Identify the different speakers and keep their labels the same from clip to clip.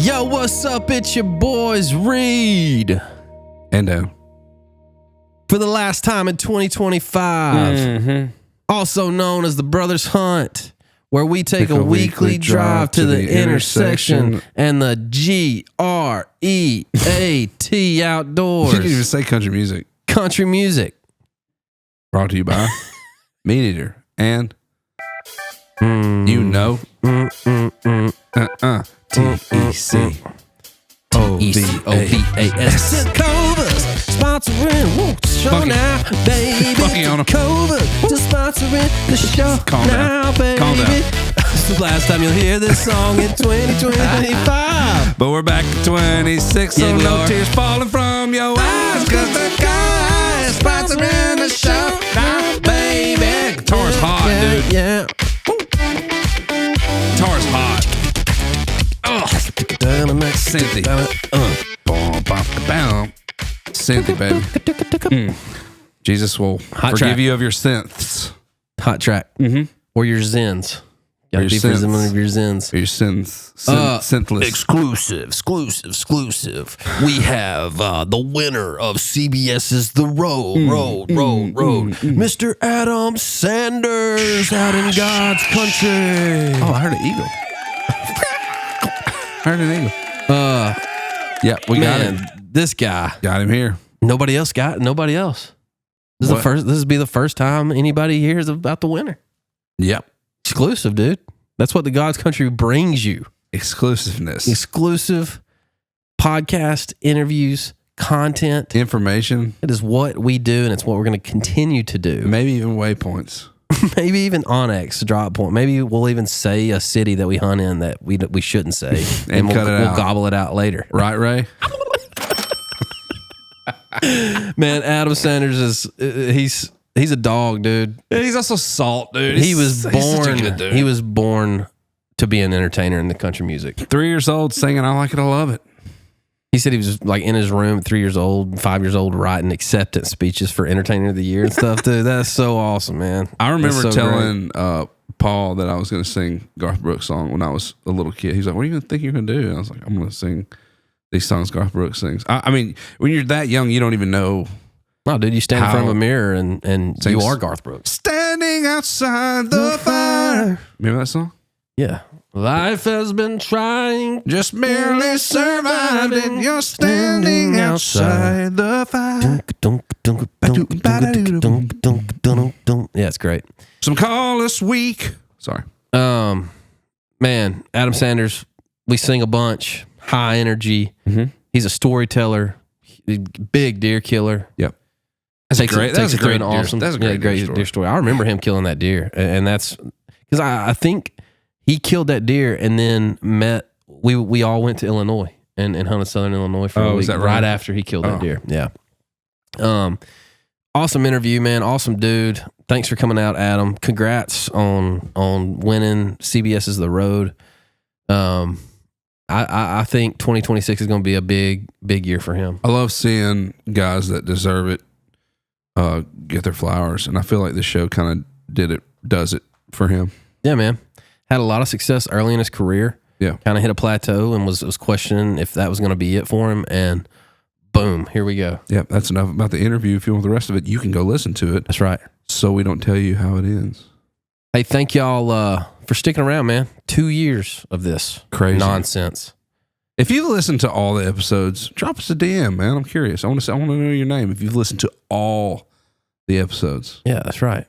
Speaker 1: Yo, what's up? It's your boys, Reid
Speaker 2: and Dan.
Speaker 1: For the last time in 2025, also known as the Brothers Hunt, where we take a weekly drive to the intersection and the GREAT outdoors.
Speaker 2: You didn't even say country music.
Speaker 1: Country music.
Speaker 2: Brought to you by MeatEater and you know TEC
Speaker 1: OVAS Covers sponsoring show now, baby. Covers just sponsoring the show now, baby.
Speaker 2: Calm down.
Speaker 1: This is the last time you'll hear this song in 2025.
Speaker 2: But we're back to 26, so no tears falling from your eyes, cause the guy is sponsoring the show now, baby. Guitar's hot, dude.
Speaker 1: Yeah.
Speaker 2: Guitar's hot. Cynthia. Cynthia, baby. Jesus will forgive you of your synths.
Speaker 1: Hot track. Or your zins. Gotta be for some of your zins.
Speaker 2: Your synthless.
Speaker 1: Exclusive. We have the winner of CBS's The Road. Mr. Adam Sanders out in God's country.
Speaker 2: Oh, I heard an eagle. Yeah, we got him.
Speaker 1: This guy.
Speaker 2: Got him here.
Speaker 1: Nobody else. This would be the first time anybody hears about the winner.
Speaker 2: Yep.
Speaker 1: Exclusive, dude. That's what the God's country brings you.
Speaker 2: Exclusiveness.
Speaker 1: Exclusive podcast, interviews, content.
Speaker 2: Information.
Speaker 1: It is what we do, and it's what we're going to continue to do.
Speaker 2: Maybe even waypoints.
Speaker 1: Maybe even Onyx drop point. Maybe we'll even say a city that we hunt in that we shouldn't say,
Speaker 2: and we'll
Speaker 1: gobble it out later.
Speaker 2: Right, Ray?
Speaker 1: Man, Adam Sanders is he's a dog, dude.
Speaker 2: He's also salt, dude.
Speaker 1: He was born to be an entertainer in the country music.
Speaker 2: 3 years old, singing "I Like It, I Love It."
Speaker 1: He said he was like in his room, 3 years old, 5 years old, writing acceptance speeches for Entertainer of the Year and stuff, dude. That's so awesome, man.
Speaker 2: I remember telling Paul that I was going to sing Garth Brooks song when I was a little kid. He's like, "What do you think you're going to do?" And I was like, "I'm going to sing these songs Garth Brooks sings." I mean, when you're that young, you don't even know.
Speaker 1: No, dude, you stand in front of a mirror and you are Garth Brooks.
Speaker 2: Standing outside the fire. Remember that song?
Speaker 1: Yeah. Life has been trying,
Speaker 2: just barely surviving. You're standing outside the fire.
Speaker 1: Yeah, it's great.
Speaker 2: Some call us weak. Sorry.
Speaker 1: Man, Adam Sanders, we sing a bunch. High energy. He's a storyteller. Big deer killer.
Speaker 2: Yep. That's a great
Speaker 1: deer story. I remember him killing that deer, and that's because I think he killed that deer and then we all went to Illinois and hunted Southern Illinois for a week.
Speaker 2: Is that
Speaker 1: right after he killed that deer. Yeah. Awesome interview, man. Awesome dude. Thanks for coming out, Adam. Congrats on winning CBS's The Road. I think 2026 is going to be a big year for him.
Speaker 2: I love seeing guys that deserve it get their flowers, and I feel like this show kind of does it for him.
Speaker 1: Yeah, man. Had a lot of success early in his career.
Speaker 2: Yeah. Kind
Speaker 1: of hit a plateau and was questioning if that was going to be it for him, and boom, here we go.
Speaker 2: Yeah, that's enough about the interview. If you want the rest of it, you can go listen to it.
Speaker 1: That's right.
Speaker 2: So we don't tell you how it ends.
Speaker 1: Hey, thank y'all for sticking around, man. 2 years of this
Speaker 2: crazy
Speaker 1: nonsense.
Speaker 2: If you've listened to all the episodes, drop us a DM, man. I'm curious. I want to know your name if you've listened to all the episodes.
Speaker 1: Yeah, that's right.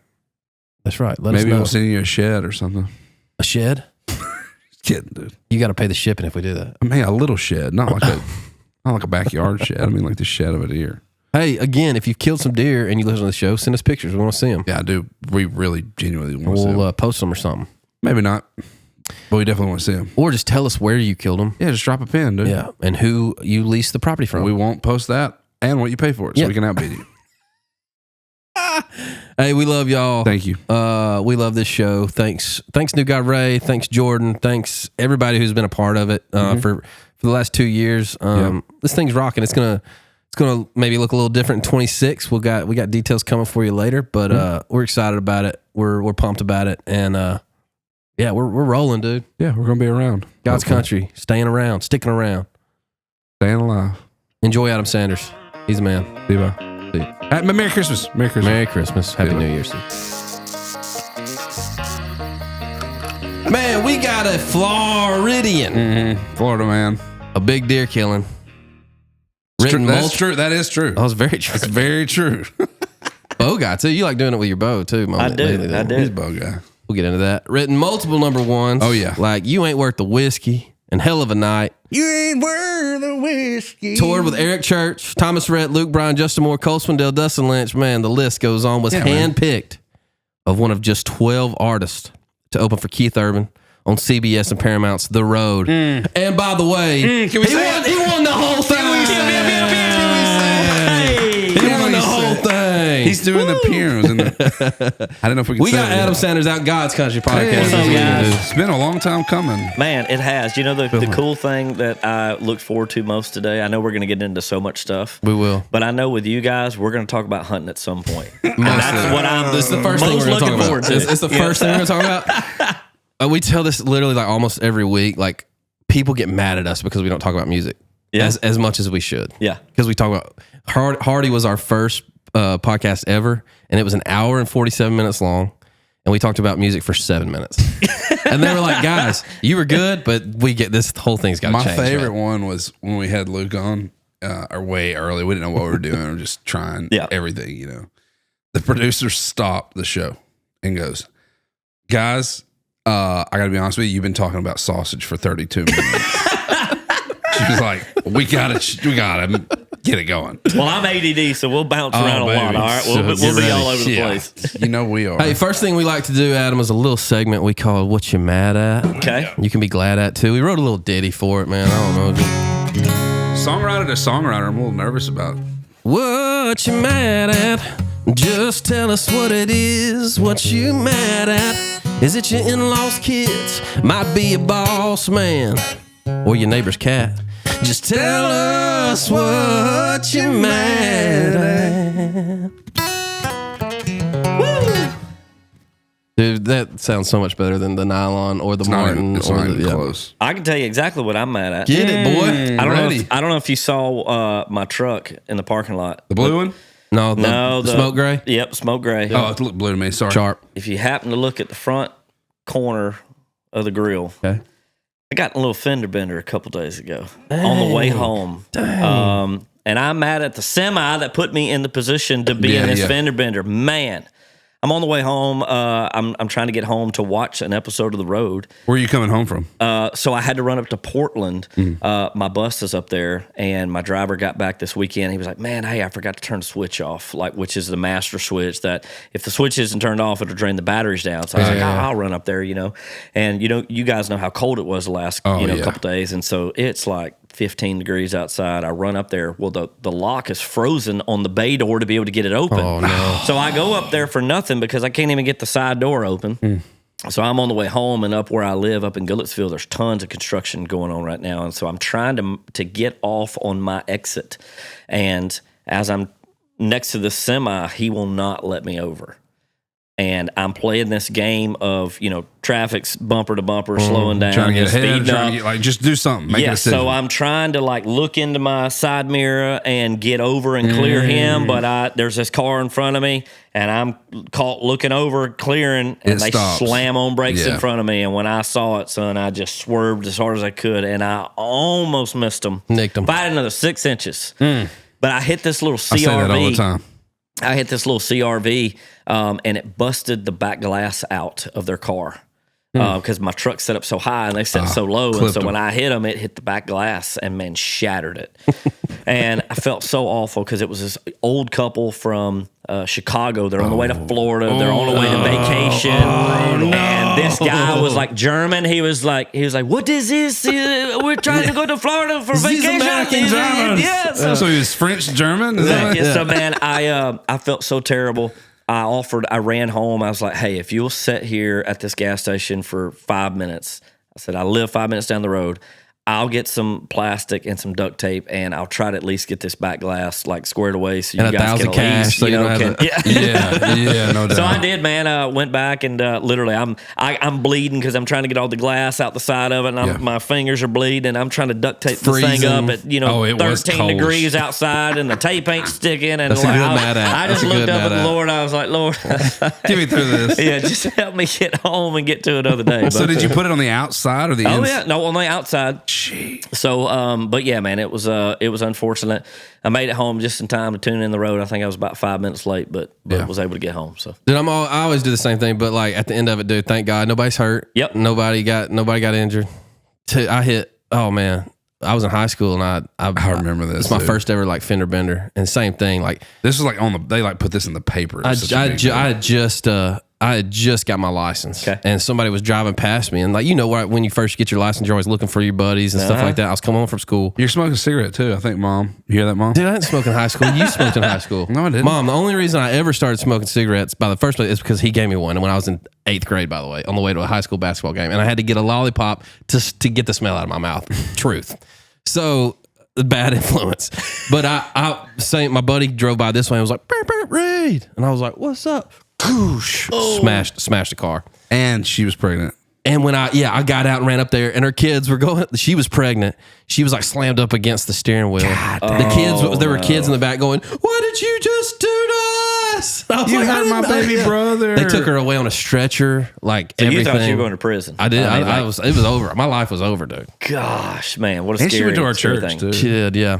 Speaker 1: Let us know.
Speaker 2: Maybe we'll send you a shed or something.
Speaker 1: A shed?
Speaker 2: Just kidding, dude.
Speaker 1: You got to pay the shipping if we do that.
Speaker 2: I mean, a little shed, not like a backyard shed. I mean, like the shed of a deer.
Speaker 1: Hey, again, if you've killed some deer and you listen to the show, send us pictures. We want to see them.
Speaker 2: Yeah, dude. We really genuinely want to see them.
Speaker 1: We'll post them or something.
Speaker 2: Maybe not, but we definitely want to see them.
Speaker 1: Or just tell us where you killed them.
Speaker 2: Yeah, just drop a pin, dude.
Speaker 1: Yeah, and who you leased the property from.
Speaker 2: We won't post that and what you pay for it, so we can outbid you.
Speaker 1: Hey, we love y'all.
Speaker 2: Thank you.
Speaker 1: We love this show. Thanks, New Guy Ray. Thanks, Jordan. Thanks everybody who's been a part of it for the last 2 years. This thing's rocking. It's gonna maybe look a little different in 26. We got details coming for you later, but we're excited about it. We're pumped about it, and Yeah, we're rolling, dude.
Speaker 2: Yeah, we're going to be around.
Speaker 1: God's country, staying around, sticking around.
Speaker 2: Staying alive.
Speaker 1: Enjoy Adam Sanders. He's a man.
Speaker 2: See you, bye.
Speaker 1: See you.
Speaker 2: Merry Christmas. Merry Christmas.
Speaker 1: Merry Christmas. Happy New Year. See you. Man, we got a Floridian.
Speaker 2: Florida man.
Speaker 1: A big deer killing.
Speaker 2: That's true. That is true.
Speaker 1: That was very true.
Speaker 2: It's very true.
Speaker 1: Bow guy, too. You like doing it with your bow, too.
Speaker 3: I do.
Speaker 2: He's a bow guy.
Speaker 1: We'll get into that. Written multiple number ones.
Speaker 2: Oh, yeah.
Speaker 1: Like You Ain't Worth the Whiskey and Hell of a Night.
Speaker 2: You ain't worth the whiskey.
Speaker 1: Toured with Eric Church, Thomas Rhett, Luke Bryan, Justin Moore, Cole Swindell, Dustin Lynch. Man, the list goes on. Was handpicked of one of just 12 artists to open for Keith Urban on CBS and Paramount's The Road. And by the way, he won the whole thing. He won the whole thing.
Speaker 2: He's doing the pianos. I don't know if we can
Speaker 1: We got Adam Sanders out God's Country podcast.
Speaker 2: It's been a long time coming.
Speaker 3: Man, it has. You know, the cool thing that I look forward to most today, I know we're going to get into so much stuff.
Speaker 1: We will.
Speaker 3: But I know with you guys, we're going to talk about hunting at some point. And that's what I'm
Speaker 1: This is the first thing we're going to talk about. It's the first thing we're going to talk about. We tell this literally like almost every week. Like, people get mad at us because we don't talk about music as much as we should.
Speaker 3: Yeah.
Speaker 1: Because we talk about Hardy was our first podcast ever, and it was an hour and 47 minutes long, and we talked about music for 7 minutes. And they were like, guys, you were good, but we get this whole thing's got to change.
Speaker 2: My favorite one was when we had Luke on, or way early. We didn't know what we were doing. We were just trying everything, you know. The producer stopped the show and goes, guys, I got to be honest with you, you've been talking about sausage for 32 minutes. She was like, we gotta get it going.
Speaker 3: Well, I'm ADD, so we'll bounce around a lot. All right, we'll be all over the place.
Speaker 2: You know we are.
Speaker 1: Hey, first thing we like to do, Adam, is a little segment we call "What You Mad At."
Speaker 3: Okay,
Speaker 1: you can be glad at too. We wrote a little ditty for it, man. I don't know.
Speaker 2: Songwriter to songwriter, I'm a little nervous about.
Speaker 1: What you mad at? Just tell us what it is. What you mad at? Is it your in-laws' kids? Might be your boss man or your neighbor's cat. Just tell us what you're mad at. Woo! Dude, that sounds so much better than the Nylon or the Martin.
Speaker 2: It's not even close.
Speaker 3: I can tell you exactly what I'm mad at.
Speaker 1: Get it, boy.
Speaker 3: I don't know if you saw my truck in the parking lot.
Speaker 2: The blue one?
Speaker 1: No, the smoke gray?
Speaker 3: Yep, smoke gray.
Speaker 2: Oh, it looked blue to me. Sorry.
Speaker 1: Sharp.
Speaker 3: If you happen to look at the front corner of the grill,
Speaker 1: okay.
Speaker 3: I got a little fender bender a couple days ago on the way home. And I'm mad at the semi that put me in the position to be in this fender bender. Man, I'm on the way home. I'm trying to get home to watch an episode of The Road.
Speaker 2: Where are you coming home from?
Speaker 3: So I had to run up to Portland. My bus is up there, and my driver got back this weekend. He was like, man, hey, I forgot to turn the switch off, which is the master switch that if the switch isn't turned off, it'll drain the batteries down. So I was like, I'll run up there, you know. And, you know, you guys know how cold it was the last couple days. And so it's like 15 degrees outside. I run up there. Well, the lock is frozen on the bay door to be able to get it open.
Speaker 1: Oh, no.
Speaker 3: So I go up there for nothing because I can't even get the side door open. So I'm on the way home, and up where I live, up in Goodlettsville, there's tons of construction going on right now. And so I'm trying to get off on my exit. And as I'm next to the semi, he will not let me over. And I'm playing this game of, you know, traffic's bumper to bumper, slowing down,
Speaker 2: trying to get ahead,
Speaker 3: speeding up.
Speaker 2: Just do something. Make a decision.
Speaker 3: So I'm trying to look into my side mirror and get over and clear him, but there's this car in front of me, and I'm caught looking over, clearing, and they slam on brakes in front of me. And when I saw it, son, I just swerved as hard as I could, and I almost missed him.
Speaker 1: Nicked him.
Speaker 3: If I had another 6 inches. But I hit this little CRV.
Speaker 2: I say that all the time.
Speaker 3: I hit this little CRV, and it busted the back glass out of their car because my truck's set up so high and they set so low. And so when I hit them, it hit the back glass and, man, shattered it. And I felt so awful because it was this old couple from Chicago. They're on the way to Florida. They're on the way to vacation. And this guy was like German. He was like, what is this? We're trying to go to Florida for vacation.
Speaker 2: American German.
Speaker 3: Yeah.
Speaker 2: So he was French German?
Speaker 3: So, man, I felt so terrible. I ran home. I was like, hey, if you'll sit here at this gas station for 5 minutes, I said, I live 5 minutes down the road. I'll get some plastic and some duct tape, and I'll try to at least get this back glass like squared away, so
Speaker 1: and
Speaker 3: you guys can at least,
Speaker 1: so you don't have
Speaker 2: yeah, no doubt.
Speaker 3: So I did, man. Went back and literally, I'm bleeding because I'm trying to get all the glass out the side of it, and my fingers are bleeding, and I'm trying to duct tape this thing up at 13 degrees outside, and the tape ain't sticking. And
Speaker 1: like,
Speaker 3: I just looked up at the Lord. I was like, Lord,
Speaker 2: get me through this.
Speaker 3: Yeah, just help me get home and get to another day.
Speaker 2: So did you put it on the outside or the inside?
Speaker 3: Oh yeah, no, on the outside.
Speaker 2: Jeez.
Speaker 3: So, but yeah, man, it was unfortunate. I made it home just in time to tune in the road. I think I was about 5 minutes late, but was able to get home. So,
Speaker 1: dude, I always do the same thing, but like at the end of it, dude, thank God nobody's hurt.
Speaker 3: Yep.
Speaker 1: Nobody got injured. I hit. Oh man, I was in high school and I
Speaker 2: remember this.
Speaker 1: It's my first ever like fender bender, and same thing. Like
Speaker 2: this was like they like put this in the paper.
Speaker 1: I had just got my license, and somebody was driving past me, and like when you first get your license, you're always looking for your buddies and stuff like that. I was coming home from school.
Speaker 2: You're smoking a cigarette too, I think, Mom. You hear that, Mom?
Speaker 1: Dude, I didn't smoke in high school. You smoked in high school.
Speaker 2: No, I didn't.
Speaker 1: Mom, the only reason I ever started smoking cigarettes by the first place is because he gave me one, and when I was in 8th grade, by the way, on the way to a high school basketball game, and I had to get a lollipop to get the smell out of my mouth. Truth. So bad influence. But my buddy drove by this way and was like, Reid. And I was like, what's up? Goosh. Smashed the car.
Speaker 2: And she was pregnant.
Speaker 1: And when I got out and ran up there, and her kids were going. She was pregnant. She was like slammed up against the steering wheel. There were kids in the back going, "What did you just do to us?" I was
Speaker 2: you
Speaker 1: like,
Speaker 2: hurt my baby brother.
Speaker 1: They took her away on a stretcher, like
Speaker 3: so
Speaker 1: everything.
Speaker 3: You thought you were going to prison?
Speaker 1: I did. It was over. My life was over, dude.
Speaker 3: Gosh, man, what a
Speaker 2: and
Speaker 3: scary.
Speaker 2: She went to our church
Speaker 3: thing.
Speaker 2: too.
Speaker 1: She did, yeah.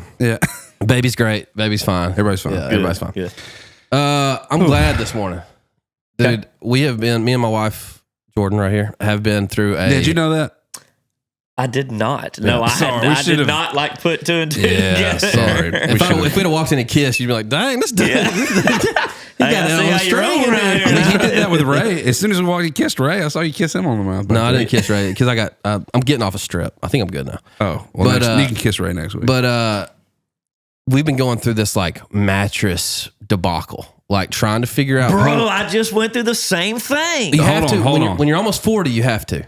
Speaker 1: Baby's great. Baby's fine.
Speaker 2: Everybody's fine.
Speaker 1: Yeah, everybody's fine.
Speaker 3: Good.
Speaker 1: I'm glad this morning, dude. We have been. Me and my wife. Jordan right here have been through a.
Speaker 2: Did you know that?
Speaker 3: I did not. No, I did not like put two and two together.
Speaker 1: Sorry. If we'd have walked in and kissed, you'd be like, dang, this dude. He got it on string right here.
Speaker 2: He did that with Ray. As soon as we walked, he kissed Ray. I saw you kiss him on the mouth.
Speaker 1: No, I didn't kiss Ray because I got. I'm getting off a strip. I think I'm good now.
Speaker 2: Oh, well, you can kiss Ray next week.
Speaker 1: But we've been going through this like mattress debacle. Like trying to figure out.
Speaker 3: Bro, I just went through the same thing.
Speaker 1: You have to. When you're almost 40, you have to.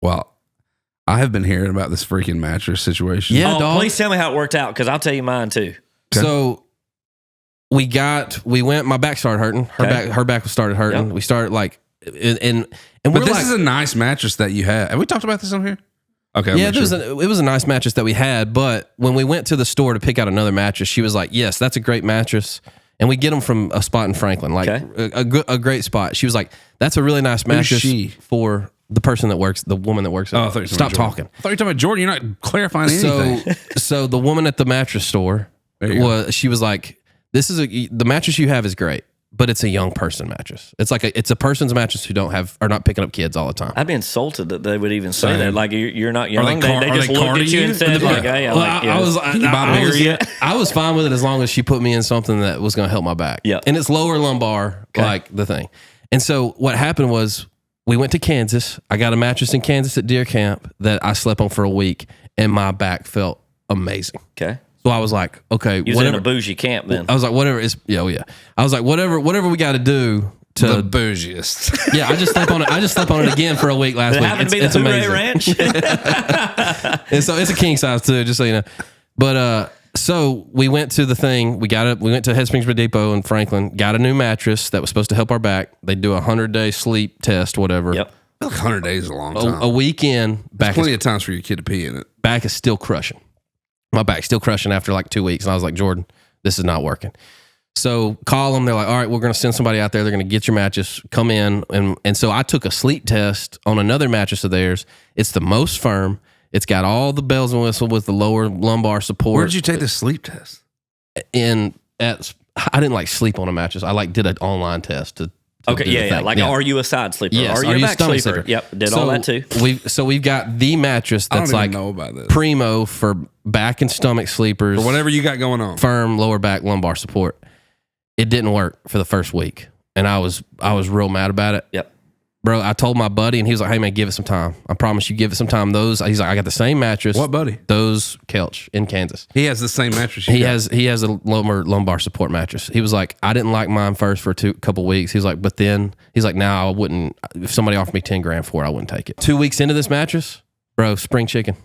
Speaker 2: Well, I have been hearing about this freaking mattress situation.
Speaker 1: Yeah, dog.
Speaker 3: Please tell me how it worked out because I'll tell you mine too.
Speaker 1: Okay. So we went. My back started hurting. Her back started hurting. Yep. We started like, and
Speaker 2: but this is a nice mattress that you have. Have we talked about this on here? Okay.
Speaker 1: Yeah, it was a nice mattress that we had. But when we went to the store to pick out another mattress, she was like, "Yes, that's a great mattress." And we get them from a spot in Franklin, like a great spot. She was like, "That's a really nice mattress for the person that works, the woman that works." Stop talking.
Speaker 2: I thought you were talking about Jordan. You're not clarifying anything.
Speaker 1: So the woman at the mattress store she was like, "This is the mattress you have is great, but it's a young person mattress. It's like it's a person's mattress who are not picking up kids all the time."
Speaker 3: I'd be insulted that they would even say that. Like you're not young. They just
Speaker 2: looked
Speaker 3: at you and said, like, "Hey,
Speaker 1: I was fine with it as long as she put me in something that was going to help my back.
Speaker 3: Yeah,
Speaker 1: and it's lower lumbar, like the thing. And so what happened was we went to Kansas. I got a mattress in Kansas at deer camp that I slept on for a week, and my back felt amazing.
Speaker 3: Okay.
Speaker 1: So I was like, okay,
Speaker 3: you was in a bougie camp then.
Speaker 1: I was like, whatever is, yeah. I was like, whatever we got to do to
Speaker 2: the bougiest.
Speaker 1: Yeah, I just slept on it. I just slept on it again for a week last week.
Speaker 3: It's amazing. Ranch.
Speaker 1: And so it's a king size too, just so you know. But so we went to the thing. We went to Head Springs Depot in Franklin. Got a new mattress that was supposed to help our back. They do a 100-day sleep test, whatever.
Speaker 3: Yep.
Speaker 2: Like 100 days is a long time.
Speaker 1: A weekend.
Speaker 2: There's plenty of times for your kid to pee in it.
Speaker 1: Back is still crushing. My back's still crushing after like 2 weeks. And I was like, Jordan, this is not working. So call them. They're like, all right, we're going to send somebody out there. They're going to get your mattress, come in. And so I took a sleep test on another mattress of theirs. It's the most firm. It's got all the bells and whistles with the lower lumbar support.
Speaker 2: Where did you take the sleep test?
Speaker 1: I didn't like sleep on a mattress. I like did an online test to
Speaker 3: okay, yeah. Like, are you a side sleeper?
Speaker 1: Yes.
Speaker 3: Are you a back sleeper? Yep, did all that too.
Speaker 1: We've got the mattress that's like
Speaker 2: know about this.
Speaker 1: primo for back and stomach sleepers.
Speaker 2: For whatever you got going on.
Speaker 1: Firm lower back lumbar support. It didn't work for the first week. And I was real mad about it.
Speaker 3: Yep.
Speaker 1: Bro, I told my buddy and he was like, hey man, give it some time. I promise you give it some time. He's like, I got the same mattress.
Speaker 2: What buddy?
Speaker 1: Those Kelch in Kansas.
Speaker 2: He has the same mattress.
Speaker 1: He has a lower lumbar support mattress. He was like, I didn't like mine first for a couple weeks. He was like, but then he's like, now I wouldn't, if somebody offered me $10,000 for it, I wouldn't take it. 2 weeks into this mattress, bro, spring chicken.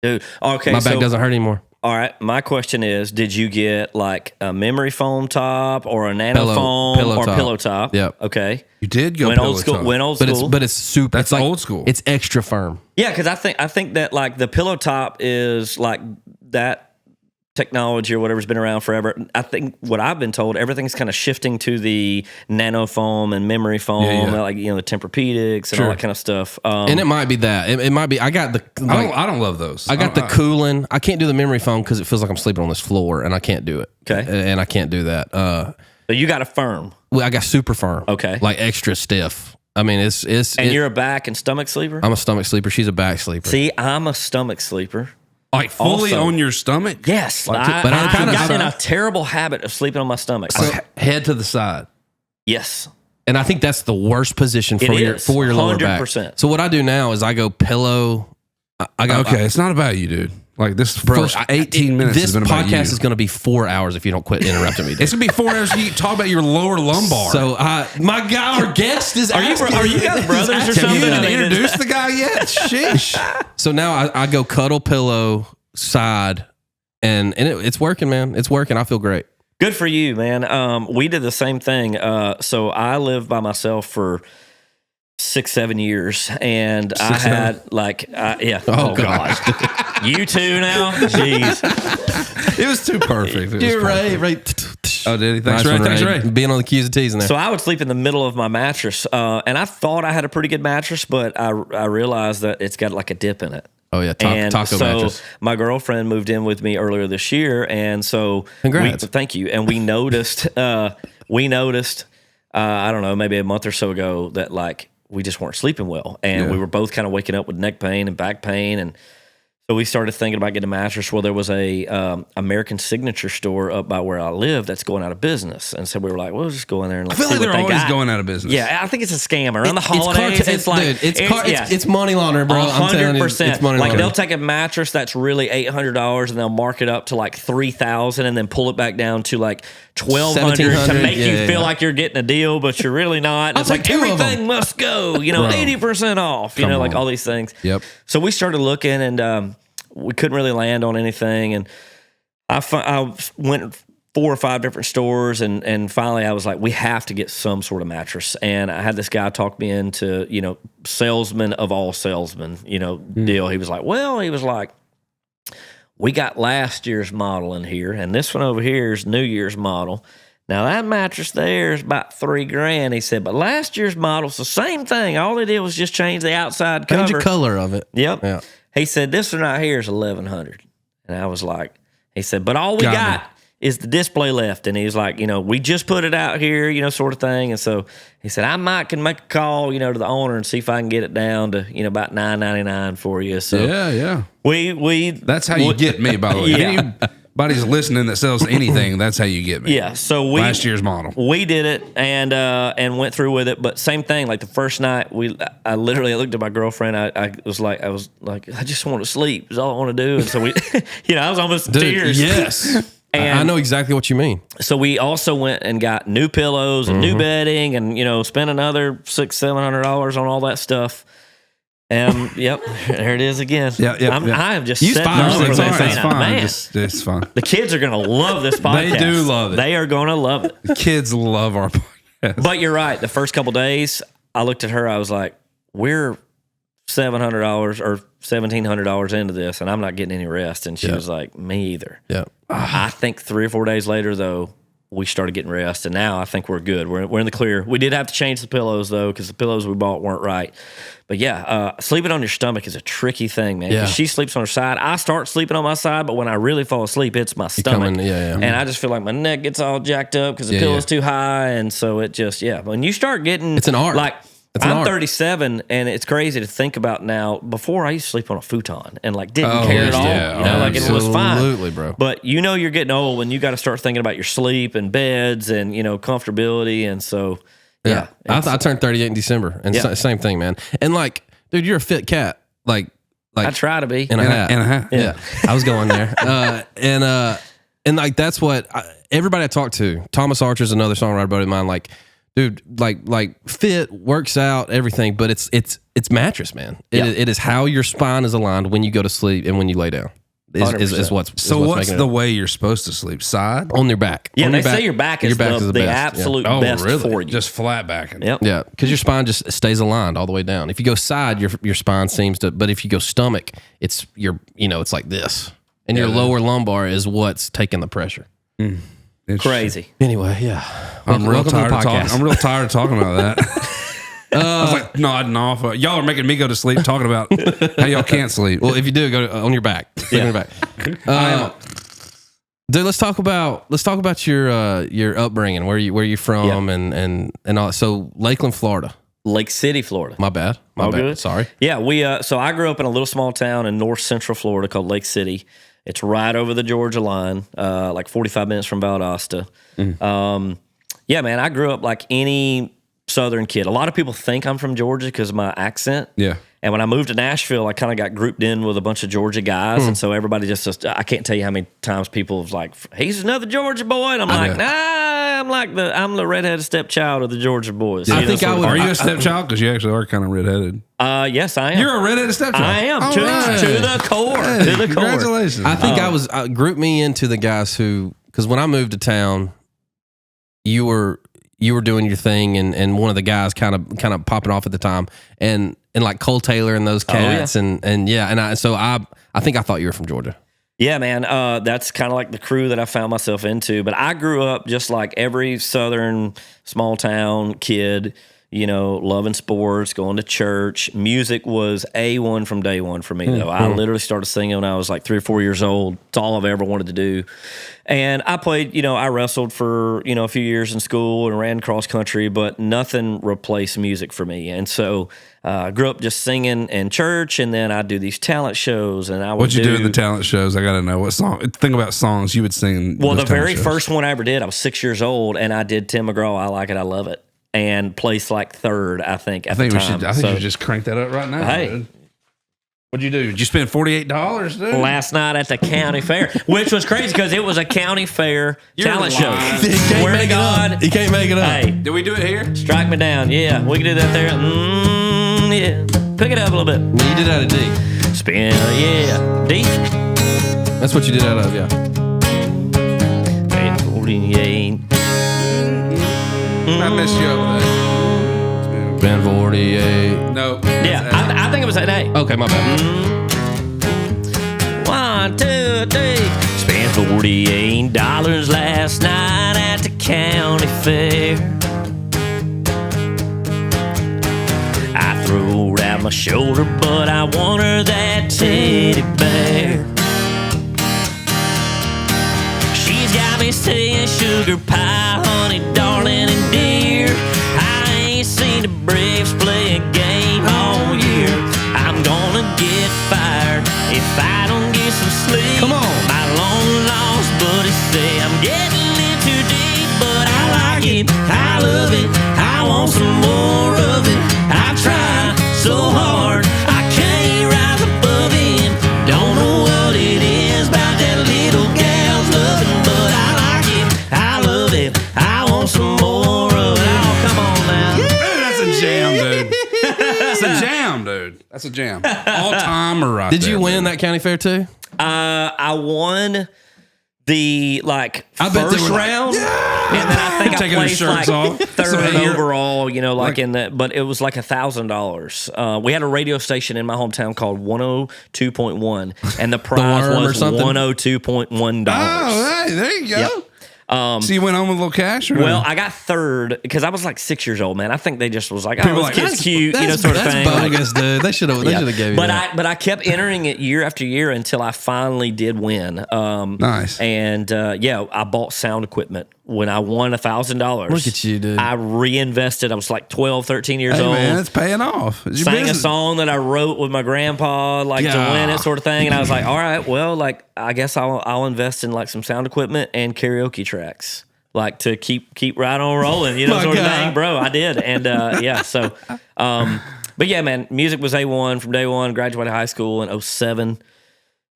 Speaker 3: Dude, okay.
Speaker 1: My back doesn't hurt anymore.
Speaker 3: All right. My question is, did you get like a memory foam top or a nano foam or pillow top?
Speaker 1: Yep.
Speaker 3: Okay.
Speaker 2: You did go
Speaker 3: went
Speaker 2: pillow
Speaker 3: old school.
Speaker 2: top.
Speaker 3: Went old school.
Speaker 1: But it's super.
Speaker 2: That's
Speaker 1: it's like,
Speaker 2: old school.
Speaker 1: It's extra firm.
Speaker 3: Yeah, because I think that like the pillow top is like that technology or whatever's been around forever. I think what I've been told, everything's kind of shifting to the nano foam and memory foam, like the Tempur-Pedics and all that kind of stuff.
Speaker 1: And it might be that. It might be. I got the. Like,
Speaker 2: I don't love those.
Speaker 1: I got the cooling. I can't do the memory foam because it feels like I'm sleeping on this floor, and I can't do it.
Speaker 3: Okay.
Speaker 1: And I can't do that.
Speaker 3: So you got a firm.
Speaker 1: Well, I got super firm.
Speaker 3: Okay.
Speaker 1: Like extra stiff. I mean, it's.
Speaker 3: And you're a back and stomach sleeper?
Speaker 1: I'm a stomach sleeper. She's a back sleeper.
Speaker 3: See, I'm a stomach sleeper.
Speaker 2: Like fully
Speaker 3: Also,
Speaker 2: on your stomach?
Speaker 3: Yes.
Speaker 1: but
Speaker 3: I've
Speaker 1: kinda
Speaker 3: gotten in a terrible habit of sleeping on my stomach.
Speaker 2: Head to the side.
Speaker 3: Yes.
Speaker 1: And I think that's the worst position for your lower back.
Speaker 3: 100%.
Speaker 1: So what I do now is I go pillow.
Speaker 2: It's not about you, dude. Like this first 18 minutes
Speaker 1: This
Speaker 2: has been about you.
Speaker 1: podcast is going to be 4 hours if you don't quit interrupting me.
Speaker 2: It's going to be 4 hours. You talk about your lower lumbar.
Speaker 1: So my guy, our guest is.
Speaker 3: Are you guys brothers or
Speaker 2: Have
Speaker 3: something?
Speaker 2: you even introduced the guy yet? Sheesh.
Speaker 1: So now I go cuddle pillow side, and it's working, man. It's working. I feel great.
Speaker 3: Good for you, man. We did the same thing. So I lived by myself for 6-7 years, and I had like, Oh gosh, you two now, jeez,
Speaker 2: It was too perfect.
Speaker 1: Dear Ray.
Speaker 2: Oh, did he? Thanks,
Speaker 1: Nice
Speaker 2: Ray.
Speaker 1: one,
Speaker 2: Thanks, Ray.
Speaker 1: Being on the Q's and T's in there.
Speaker 3: So I would sleep in the middle of my mattress, and I thought I had a pretty good mattress, but I realized that it's got like a dip in it.
Speaker 1: Oh yeah,
Speaker 3: And
Speaker 1: taco
Speaker 3: so
Speaker 1: mattress.
Speaker 3: my girlfriend moved in with me earlier this year, and so
Speaker 1: Congrats.
Speaker 3: thank you. And we noticed, I don't know, maybe a month or so ago that like we just weren't sleeping well, and we were both kind of waking up with neck pain and back pain, and so we started thinking about getting a mattress. Well, there was a American Signature store up by where I live that's going out of business, and so we were like, "Well, we'll just go in there and
Speaker 2: I feel like they're always going out of business.
Speaker 3: Yeah, I think it's a scam. Around the holidays,
Speaker 1: It's money laundering, bro.
Speaker 3: 100%.
Speaker 1: It's money
Speaker 3: like
Speaker 1: laundering.
Speaker 3: they'll take a mattress that's really $800 and they'll mark it up to like $3,000 and then pull it back down to like $1,200 to make you feel like you're getting a deal, but you're really not. And it's like everything must go, 80% off, like all these things.
Speaker 2: Yep.
Speaker 3: So we started looking, and we couldn't really land on anything. And I went 4 or 5 different stores, and finally I was like, we have to get some sort of mattress. And I had this guy talk me into, salesman of all salesmen, deal. He was like, we got last year's model in here, and this one over here is New Year's model. Now that mattress there is about $3,000. He said, but last year's model's the same thing. All they did was just change the outside cover.
Speaker 1: Change the color of it.
Speaker 3: Yep.
Speaker 1: Yeah.
Speaker 3: He said, this one right here is $1,100. And I was like, he said, but all we got is the display left. And he was like, we just put it out here, sort of thing. And so he said, I can make a call, to the owner and see if I can get it down to, about $9.99 for you. So
Speaker 2: yeah.
Speaker 3: We
Speaker 2: That's how you get me, by the way.
Speaker 3: Yeah.
Speaker 2: If anybody's listening that sells anything, that's how you get me.
Speaker 3: Yeah. So
Speaker 2: last year's model.
Speaker 3: We did it and went through with it. But same thing, like the first night, I literally looked at my girlfriend. I was like, I just want to sleep. That's all I want to do. And so we, I was almost in tears.
Speaker 1: Yes. And I know exactly what you mean.
Speaker 3: So we also went and got new pillows and new bedding, and spent another $600-700 on all that stuff. Yep, there it is again. I have just set up for this.
Speaker 2: It's fine. It's fine.
Speaker 3: The kids are going to love this podcast.
Speaker 2: They do love it.
Speaker 3: They are going to love it.
Speaker 2: The kids love our podcast.
Speaker 3: But you're right. The first couple days, I looked at her. I was like, we're $700 or $1,700 into this, and I'm not getting any rest. And she was like, me either.
Speaker 1: Yeah.
Speaker 3: I think 3 or 4 days later, though, we started getting rest, and now I think we're good. We're in the clear. We did have to change the pillows, though, because the pillows we bought weren't right. But yeah, sleeping on your stomach is a tricky thing, man.
Speaker 1: Yeah.
Speaker 3: She sleeps on her side. I start sleeping on my side, but when I really fall asleep, it's my stomach. And I just feel like my neck gets all jacked up because the pillow's too high, and so it just, when you start getting...
Speaker 1: It's an art.
Speaker 3: Like, I'm 37, and it's crazy to think about now. Before, I used to sleep on a futon and didn't care at all.
Speaker 2: Yeah,
Speaker 3: it was fine.
Speaker 1: Absolutely, bro.
Speaker 3: But you're getting old when you got to start thinking about your sleep and beds and comfortability, and so
Speaker 1: I turned 38 in December, and same thing, man. And dude, you're a fit cat. Like
Speaker 3: I try to be.
Speaker 1: And a hat.
Speaker 3: Yeah.
Speaker 1: I was going there. And that's what everybody I talk to. Thomas Archer's another songwriter buddy of mine. dude, like fit, works out, everything, but it's mattress, man. It is how your spine is aligned when you go to sleep and when you lay down. Is what's
Speaker 2: so what's the way you're supposed to sleep? Side?
Speaker 1: On your back.
Speaker 3: Yeah,
Speaker 1: on
Speaker 3: they
Speaker 1: your back,
Speaker 3: say your back is the
Speaker 1: best.
Speaker 3: absolute best for you.
Speaker 2: Just flat backing.
Speaker 3: Yep.
Speaker 1: Yeah, because your spine just stays aligned all the way down. If you go side, your spine seems to, but if you go stomach, it's it's like this, and your lower lumbar is what's taking the pressure.
Speaker 3: Crazy.
Speaker 1: Anyway, yeah,
Speaker 2: I'm real tired of talking about that. I was like nodding off. Y'all are making me go to sleep talking about how y'all can't sleep.
Speaker 1: Well, if you do, go on your back. On your back. Dude, let's talk about your upbringing. Where you from and all. So Lakeland, Florida.
Speaker 3: Lake City, Florida.
Speaker 1: My bad. My bad.
Speaker 3: Good.
Speaker 1: Sorry.
Speaker 3: Yeah, we. So I grew up in a little small town in north central Florida called Lake City. It's right over the Georgia line, like 45 minutes from Valdosta. Yeah, man, I grew up like any Southern kid. A lot of people think I'm from Georgia because of my accent.
Speaker 2: Yeah.
Speaker 3: And when I moved to Nashville, I kind of got grouped in with a bunch of Georgia guys. And so everybody just, I can't tell you how many times people was like, he's another Georgia boy. And I'm like, nah, I'm the redheaded stepchild of the Georgia boys.
Speaker 1: I think I would.
Speaker 2: Are you a stepchild? Because you actually are kind of redheaded.
Speaker 3: Yes, I am.
Speaker 2: You're a redheaded stepchild.
Speaker 3: I am. To the core.
Speaker 2: Hey,
Speaker 3: to the core.
Speaker 2: Congratulations.
Speaker 1: I think I was grouped me into the guys who, because when I moved to town, you were doing your thing, and one of the guys kind of popping off at the time, and like Cole Taylor and those cats, and I think I thought you were from Georgia.
Speaker 3: Yeah, man. That's kind of like the crew that I found myself into. But I grew up just like every Southern small town kid, loving sports, going to church. Music was A1 from day one for me, though. I literally started singing when I was like 3 or 4 years old. It's all I've ever wanted to do. And I played, I wrestled for, a few years in school and ran cross country, but nothing replaced music for me. And so I grew up just singing in church, and then I'd do these talent shows. And
Speaker 2: What'd you do in the talent shows? I got to know what song. Think about songs you would sing.
Speaker 3: Well, the very first one I ever did, I was 6 years old, and I did Tim McGraw, I Like It, I Love It, and placed like third, I think, at the time.
Speaker 2: I think we should just crank that up right now.
Speaker 3: Hey.
Speaker 2: Dude. What'd you do? Did you spend $48, dude?
Speaker 3: Last night at the county fair, which was crazy because it was a county fair talent show.
Speaker 1: Swear to God. You can't make it up.
Speaker 3: Hey,
Speaker 2: did we do it here?
Speaker 3: Strike me down. Yeah, we can do that there. Yeah. Pick it up a little bit.
Speaker 1: You did out of D.
Speaker 3: Spin, D.
Speaker 1: That's what you did out of, yeah.
Speaker 3: 48.
Speaker 2: I missed you over there.
Speaker 1: Band 48.
Speaker 2: No.
Speaker 3: Yeah, I think it was an A.
Speaker 1: Okay, my bad.
Speaker 3: 1, 2, 3. Spent $48 last night at the county fair. I threw out my shoulder, but I wanted that teddy bear. She's got me saying sugar pie, honey, darling, and dear. I ain't seen the Braves play a game all year. I'm gonna get fired if I don't get some sleep.
Speaker 1: Come on.
Speaker 3: My long lost buddies say I'm getting in too deep, but I like it, I love it, I want some more of it. I try so hard, I can't rise above it. Don't know what it is about that little gal's loving, but I like it, I love it, I want some more of it. Oh, come on now.
Speaker 2: That's a jam, dude. That's a jam, dude. That's a jam. All timer right
Speaker 1: Did
Speaker 2: there,
Speaker 1: you win
Speaker 2: dude.
Speaker 1: that county fair too?
Speaker 3: I won the
Speaker 1: I bet
Speaker 3: first
Speaker 1: they were
Speaker 3: round, and then I think I
Speaker 2: Taking the
Speaker 3: placed
Speaker 2: shirts
Speaker 3: like
Speaker 2: off.
Speaker 3: third
Speaker 2: So, hey, you're-
Speaker 3: overall. In that, but it was like $1,000. We had a radio station in my hometown called 102.1, and the prize
Speaker 1: Worm or
Speaker 3: was
Speaker 1: something?
Speaker 3: $102.1.
Speaker 2: Oh, hey, there you go.
Speaker 3: Yep.
Speaker 2: So you went home with a little cash? Or
Speaker 3: Well,
Speaker 2: no?
Speaker 3: I got third because I was like 6 years old, man. I think they just was like,
Speaker 2: People
Speaker 3: oh,
Speaker 2: like,
Speaker 3: this kid's cute,
Speaker 1: That's
Speaker 3: sort of thing. Like,
Speaker 1: bogus, dude. They should have gave you that.
Speaker 3: But I kept entering it year after year until I finally did win.
Speaker 2: Nice.
Speaker 3: And I bought sound equipment when I won $1,000.
Speaker 1: Look at you, dude.
Speaker 3: I reinvested. I was like 12, 13 years
Speaker 2: Hey,
Speaker 3: old.
Speaker 2: man, it's paying off. It's your
Speaker 3: Sang a
Speaker 2: business.
Speaker 3: song that I wrote with my grandpa, to win it, sort of thing. And I was like, all right, well, I guess I'll invest in like some sound equipment and karaoke tracks. Like to keep right on rolling,
Speaker 1: My
Speaker 3: sort of
Speaker 1: God.
Speaker 3: thing, bro. I did, and but yeah, man, music was A1 from day one. Graduated high school in 07.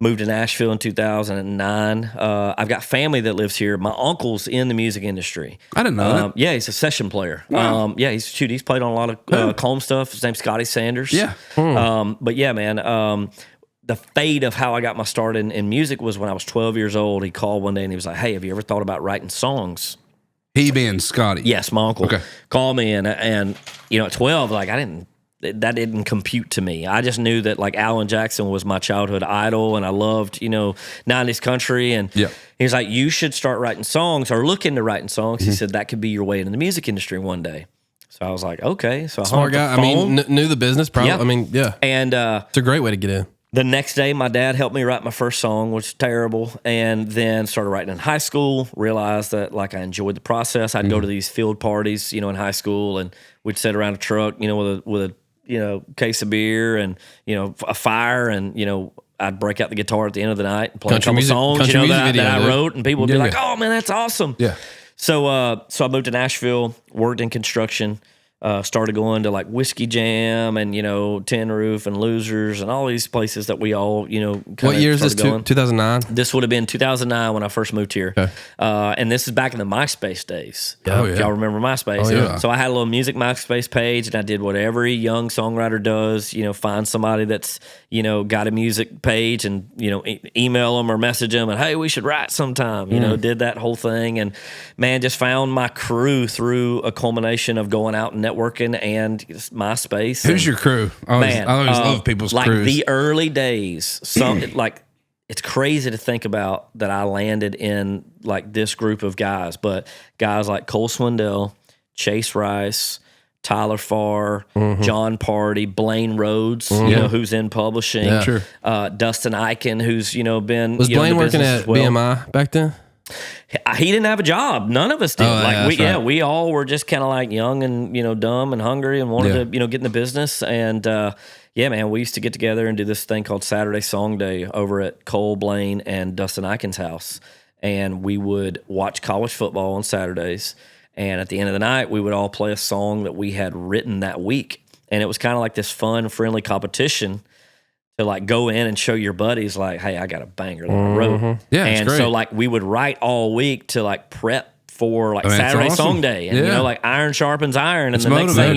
Speaker 3: Moved to Nashville in 2009. I've got family that lives here. My uncle's in the music industry.
Speaker 2: I didn't know that.
Speaker 3: Yeah, he's a session player.
Speaker 2: Wow.
Speaker 3: Yeah, he's played on a lot of Colm stuff. His name's Scotty Sanders.
Speaker 2: Yeah.
Speaker 3: But yeah, man, the fate of how I got my start in music was when I was 12 years old. He called one day and he was like, "Hey, have you ever thought about writing songs?"
Speaker 2: He being Scotty.
Speaker 3: Yes, my uncle.
Speaker 2: Okay.
Speaker 3: Called me and at 12, like that didn't compute to me. I just knew that like Alan Jackson was my childhood idol, and I loved 90s country. And he was like, "You should start writing songs or look into writing songs." He said that could be your way into the music industry one day. So I was like, okay. So I
Speaker 1: smart guy. I mean, knew the business probably.
Speaker 3: Yeah.
Speaker 1: I mean, yeah.
Speaker 3: And
Speaker 1: it's a great way to get in.
Speaker 3: The next day, my dad helped me write my first song, which was terrible, and then started writing in high school. Realized that like I enjoyed the process. I'd go to these field parties, in high school, and we'd sit around a truck, with a case of beer and a fire, and I'd break out the guitar at the end of the night and play a couple songs that I wrote, and people would be like, "Oh man, that's awesome!"
Speaker 2: Yeah.
Speaker 3: So I moved to Nashville, worked in construction. Started going to like Whiskey Jam and Tin Roof and Losers and all these places that we all
Speaker 1: What year is this? 2009.
Speaker 3: This would have been 2009 when I first moved here. Okay. And this is back in the MySpace days.
Speaker 2: Oh, yeah.
Speaker 3: If y'all remember MySpace.
Speaker 2: Oh, yeah.
Speaker 3: So I had a little music MySpace page, and I did what every young songwriter does. Find somebody that's got a music page and email them or message them and, "Hey, we should write sometime." Did that whole thing, and man, just found my crew through a culmination of going out and networking and MySpace.
Speaker 2: Who's your crew? I always love people's
Speaker 3: like
Speaker 2: crews.
Speaker 3: The early days. It's crazy to think about that I landed in like this group of guys, but guys like Cole Swindell, Chase Rice, Tyler Farr, John Party, Blaine Rhodes, who's in publishing, Dustin Eichen, who's been
Speaker 1: was Blaine working at BMI back then?
Speaker 3: He didn't have a job. None of us did. We all were just kind of like young and dumb and hungry and wanted to get in the business. And man, we used to get together and do this thing called Saturday Song Day over at Cole, Blaine, and Dustin Eichen's house. And we would watch college football on Saturdays. And at the end of the night, we would all play a song that we had written that week. And it was kind of like this fun, friendly competition to like go in and show your buddies like, "Hey, I got a banger that I wrote."
Speaker 2: Yeah,
Speaker 3: and
Speaker 2: great.
Speaker 3: so like we would write all week to like prep for like Saturday Song Day, and like iron sharpens iron, and the next thing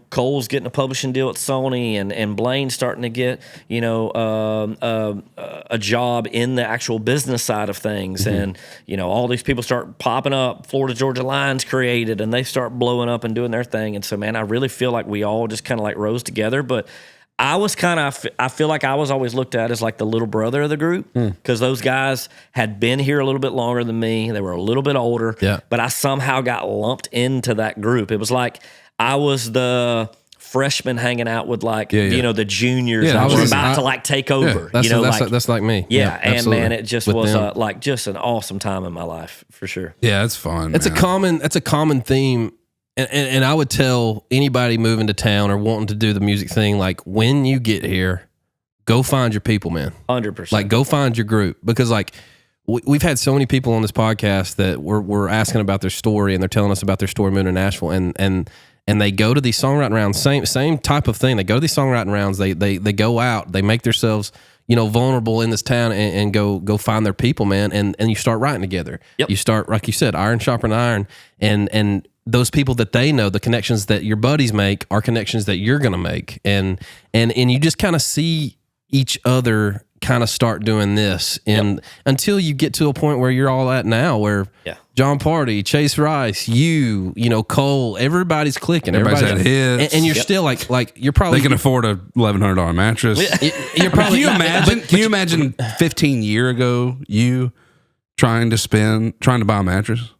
Speaker 3: Cole's getting a publishing deal at Sony, and Blaine's starting to get a job in the actual business side of things, and all these people start popping up. Florida Georgia Line's created, and they start blowing up and doing their thing, and so man, I really feel like we all just kind of like rose together, but I feel like I was always looked at as like the little brother of the group, because those guys had been here a little bit longer than me. They were a little bit older, but I somehow got lumped into that group. It was like I was the freshman hanging out with like, the juniors that were about to like take over.
Speaker 1: That's like me.
Speaker 3: Yeah, and man, it just was like just an awesome time in my life for sure.
Speaker 2: Yeah, it's fun.
Speaker 1: It's a common theme. And I would tell anybody moving to town or wanting to do the music thing, like when you get here, go find your people, man.
Speaker 3: 100%.
Speaker 1: Like go find your group, because like we've had so many people on this podcast that we're asking about their story, and they're telling us about their story moving to Nashville, and they go to these songwriting rounds, same type of thing. They go to these songwriting rounds, they go out, they make themselves vulnerable in this town, and go find their people, man, and you start writing together.
Speaker 3: Yep.
Speaker 1: You start, like you said, iron sharpen iron, and those people that they know, the connections that your buddies make are connections that you're going to make. And you just kind of see each other kind of start doing this, and until you get to a point where you're all at now, where John Party, Chase Rice, Cole, everybody's clicking.
Speaker 2: Everybody's had hits.
Speaker 1: And you're still like you're probably...
Speaker 2: They can afford a $1,100 mattress.
Speaker 1: You're probably...
Speaker 2: Can you imagine 15 years ago, you trying to buy a mattress?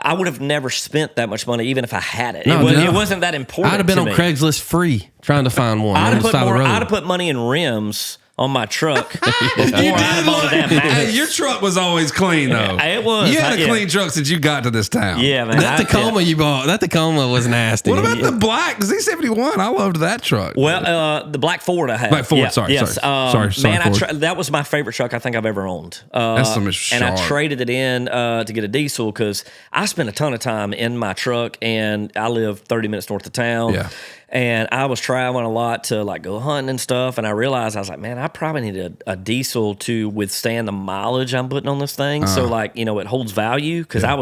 Speaker 3: I would have never spent that much money, even if I had it. It wasn't that important.
Speaker 1: I'd have been on Craigslist free trying to find one.
Speaker 3: I'd have put money in rims on my truck before I bought a damn mattress.
Speaker 2: Hey, your truck was always clean, though.
Speaker 3: It was.
Speaker 2: You had a clean truck since you got to this town.
Speaker 3: Yeah, man.
Speaker 1: That Tacoma you bought, that Tacoma was nasty.
Speaker 2: What about the black Z71? I loved that truck.
Speaker 3: Well, the black Ford I had.
Speaker 2: Black Ford, sorry. Man,
Speaker 3: that was my favorite truck I think I've ever owned.
Speaker 2: That's some sharp.
Speaker 3: And I traded it in to get a diesel, because I spent a ton of time in my truck, and I live 30 minutes north of town.
Speaker 2: Yeah.
Speaker 3: And I was traveling a lot to like go hunting and stuff. And I realized, I was like, man, I probably need a diesel to withstand the mileage I'm putting on this thing. So like, you know, it holds value. Cause I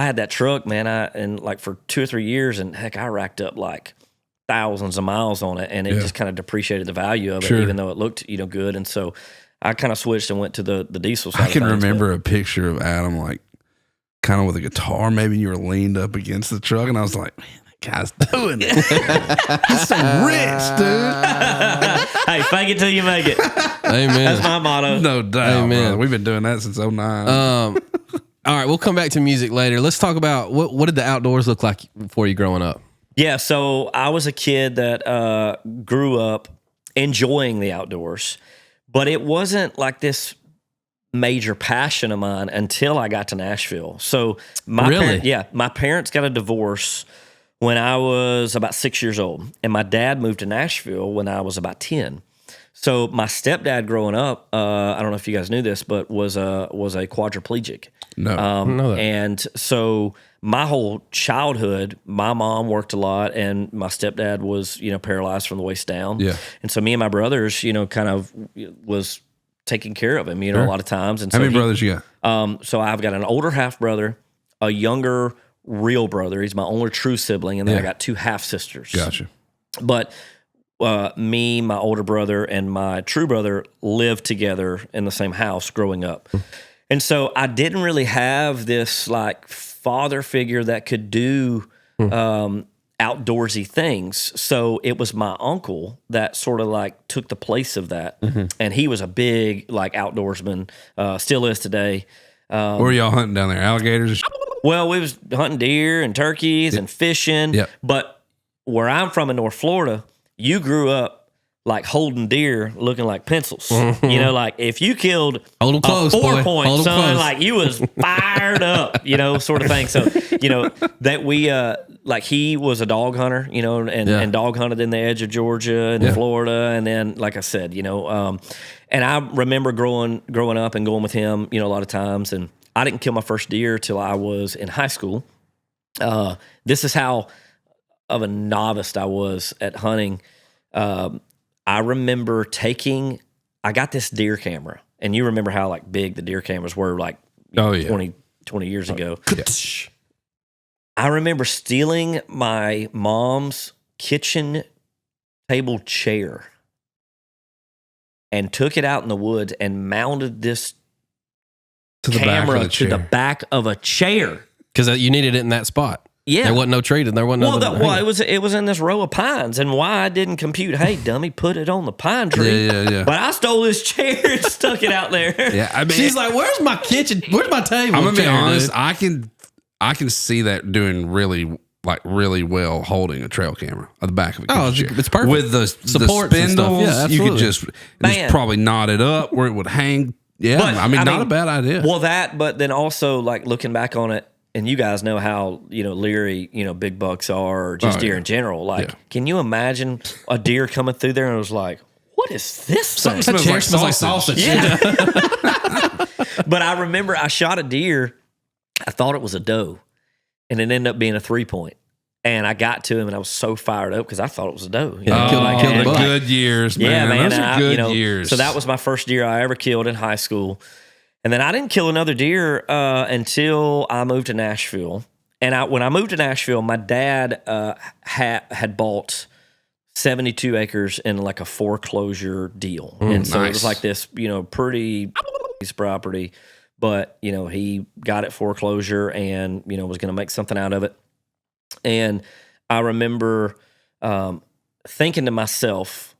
Speaker 3: had that truck, man, and like for 2 or 3 years, and heck, I racked up like thousands of miles on it, and it just kind of depreciated the value of it, even though it looked, you know, good. And so I kind of switched and went to the diesel side.
Speaker 2: I can remember a picture of Adam, like kind of with a guitar, maybe you were leaned up against the truck, and I was like, man, guy's doing it. He's so rich, dude.
Speaker 3: Hey, fake it till you make it.
Speaker 1: Amen.
Speaker 3: That's my motto.
Speaker 2: No doubt.
Speaker 1: Amen.
Speaker 2: Brother. We've been doing that since 09.
Speaker 1: All right, we'll come back to music later. Let's talk about what did the outdoors look like for you growing up?
Speaker 3: Yeah, so I was a kid that grew up enjoying the outdoors, but it wasn't like this major passion of mine until I got to Nashville. So my parents got a divorce when I was about 6 years old, and my dad moved to Nashville when I was about 10. So my stepdad growing up, I don't know if you guys knew this, but was a quadriplegic.
Speaker 2: No, I don't know that.
Speaker 3: And so my whole childhood, my mom worked a lot, and my stepdad was, you know, paralyzed from the waist down.
Speaker 2: Yeah.
Speaker 3: And so me and my brothers, you know, kind of was taking care of him, you know, a lot of times. And
Speaker 2: how
Speaker 3: so
Speaker 2: many brothers you got?
Speaker 3: So I've got an older half brother, a younger real brother. He's my only true sibling, and then I got 2 half sisters.
Speaker 2: Gotcha.
Speaker 3: But me, my older brother, and my true brother lived together in the same house growing up. And so I didn't really have this like father figure that could do outdoorsy things. So it was my uncle that sort of like took the place of that. And he was a big like outdoorsman, still is today.
Speaker 2: Where were y'all hunting down there? Alligators?
Speaker 3: Well, we was hunting deer and turkeys and fishing. Yep. But where I'm from in North Florida, you grew up like holding deer looking like pencils. You know, like if you killed
Speaker 1: Hold 'em close,
Speaker 3: a 4
Speaker 1: boy.
Speaker 3: point,
Speaker 1: Hold 'em
Speaker 3: son,
Speaker 1: close.
Speaker 3: like you was fired up, you know, sort of thing. So, you know, that we, like he was a dog hunter, you know, and dog hunted in the edge of Georgia and Florida. And then, like I said, you know, and I remember growing up and going with him, you know, a lot of times. And I didn't kill my first deer till I was in high school. This is how of a novice I was at hunting. I remember I got this deer camera, and you remember how like big the deer cameras were like 20 years ago.
Speaker 2: Yeah.
Speaker 3: I remember stealing my mom's kitchen table chair and took it out in the woods and mounted this camera to the back of a chair.
Speaker 1: Because you needed it in that spot.
Speaker 3: Yeah,
Speaker 1: there wasn't no tree, and there wasn't
Speaker 3: it was in this row of pines, and why I didn't compute? Hey, dummy, put it on the pine tree.
Speaker 2: Yeah.
Speaker 3: But I stole this chair and stuck it out there.
Speaker 2: Yeah, I mean,
Speaker 1: she's like, "Where's my kitchen? Where's my table?"
Speaker 2: I'm gonna be honest.
Speaker 1: Dude?
Speaker 2: I can see that doing really well holding a trail camera at the back of a kitchen chair.
Speaker 1: It's perfect
Speaker 2: with the
Speaker 1: supports
Speaker 2: spindles.
Speaker 1: and stuff. Yeah,
Speaker 2: you could just probably knot it up where it would hang. Yeah,
Speaker 3: but,
Speaker 2: I mean, not a bad idea.
Speaker 3: Well, but then also like looking back on it. And you guys know how, you know, leery, you know, big bucks are, or just deer in general. Like, can you imagine a deer coming through there and it was like, what is this thing?
Speaker 2: Something smells like sausage.
Speaker 3: Yeah. But I remember I shot a deer. I thought it was a doe, and it ended up being a 3-point. And I got to him, and I was so fired up because I thought it was a doe. You know?
Speaker 2: Killed the good years, man.
Speaker 3: Yeah, man.
Speaker 2: Those are good years.
Speaker 3: So that was my first deer I ever killed in high school. And then I didn't kill another deer until I moved to Nashville. And when I moved to Nashville, my dad had bought 72 acres in like a foreclosure deal. And so it was like this, you know, pretty piece of property. But, you know, he got it foreclosure and, you know, was going to make something out of it. And I remember thinking to myself,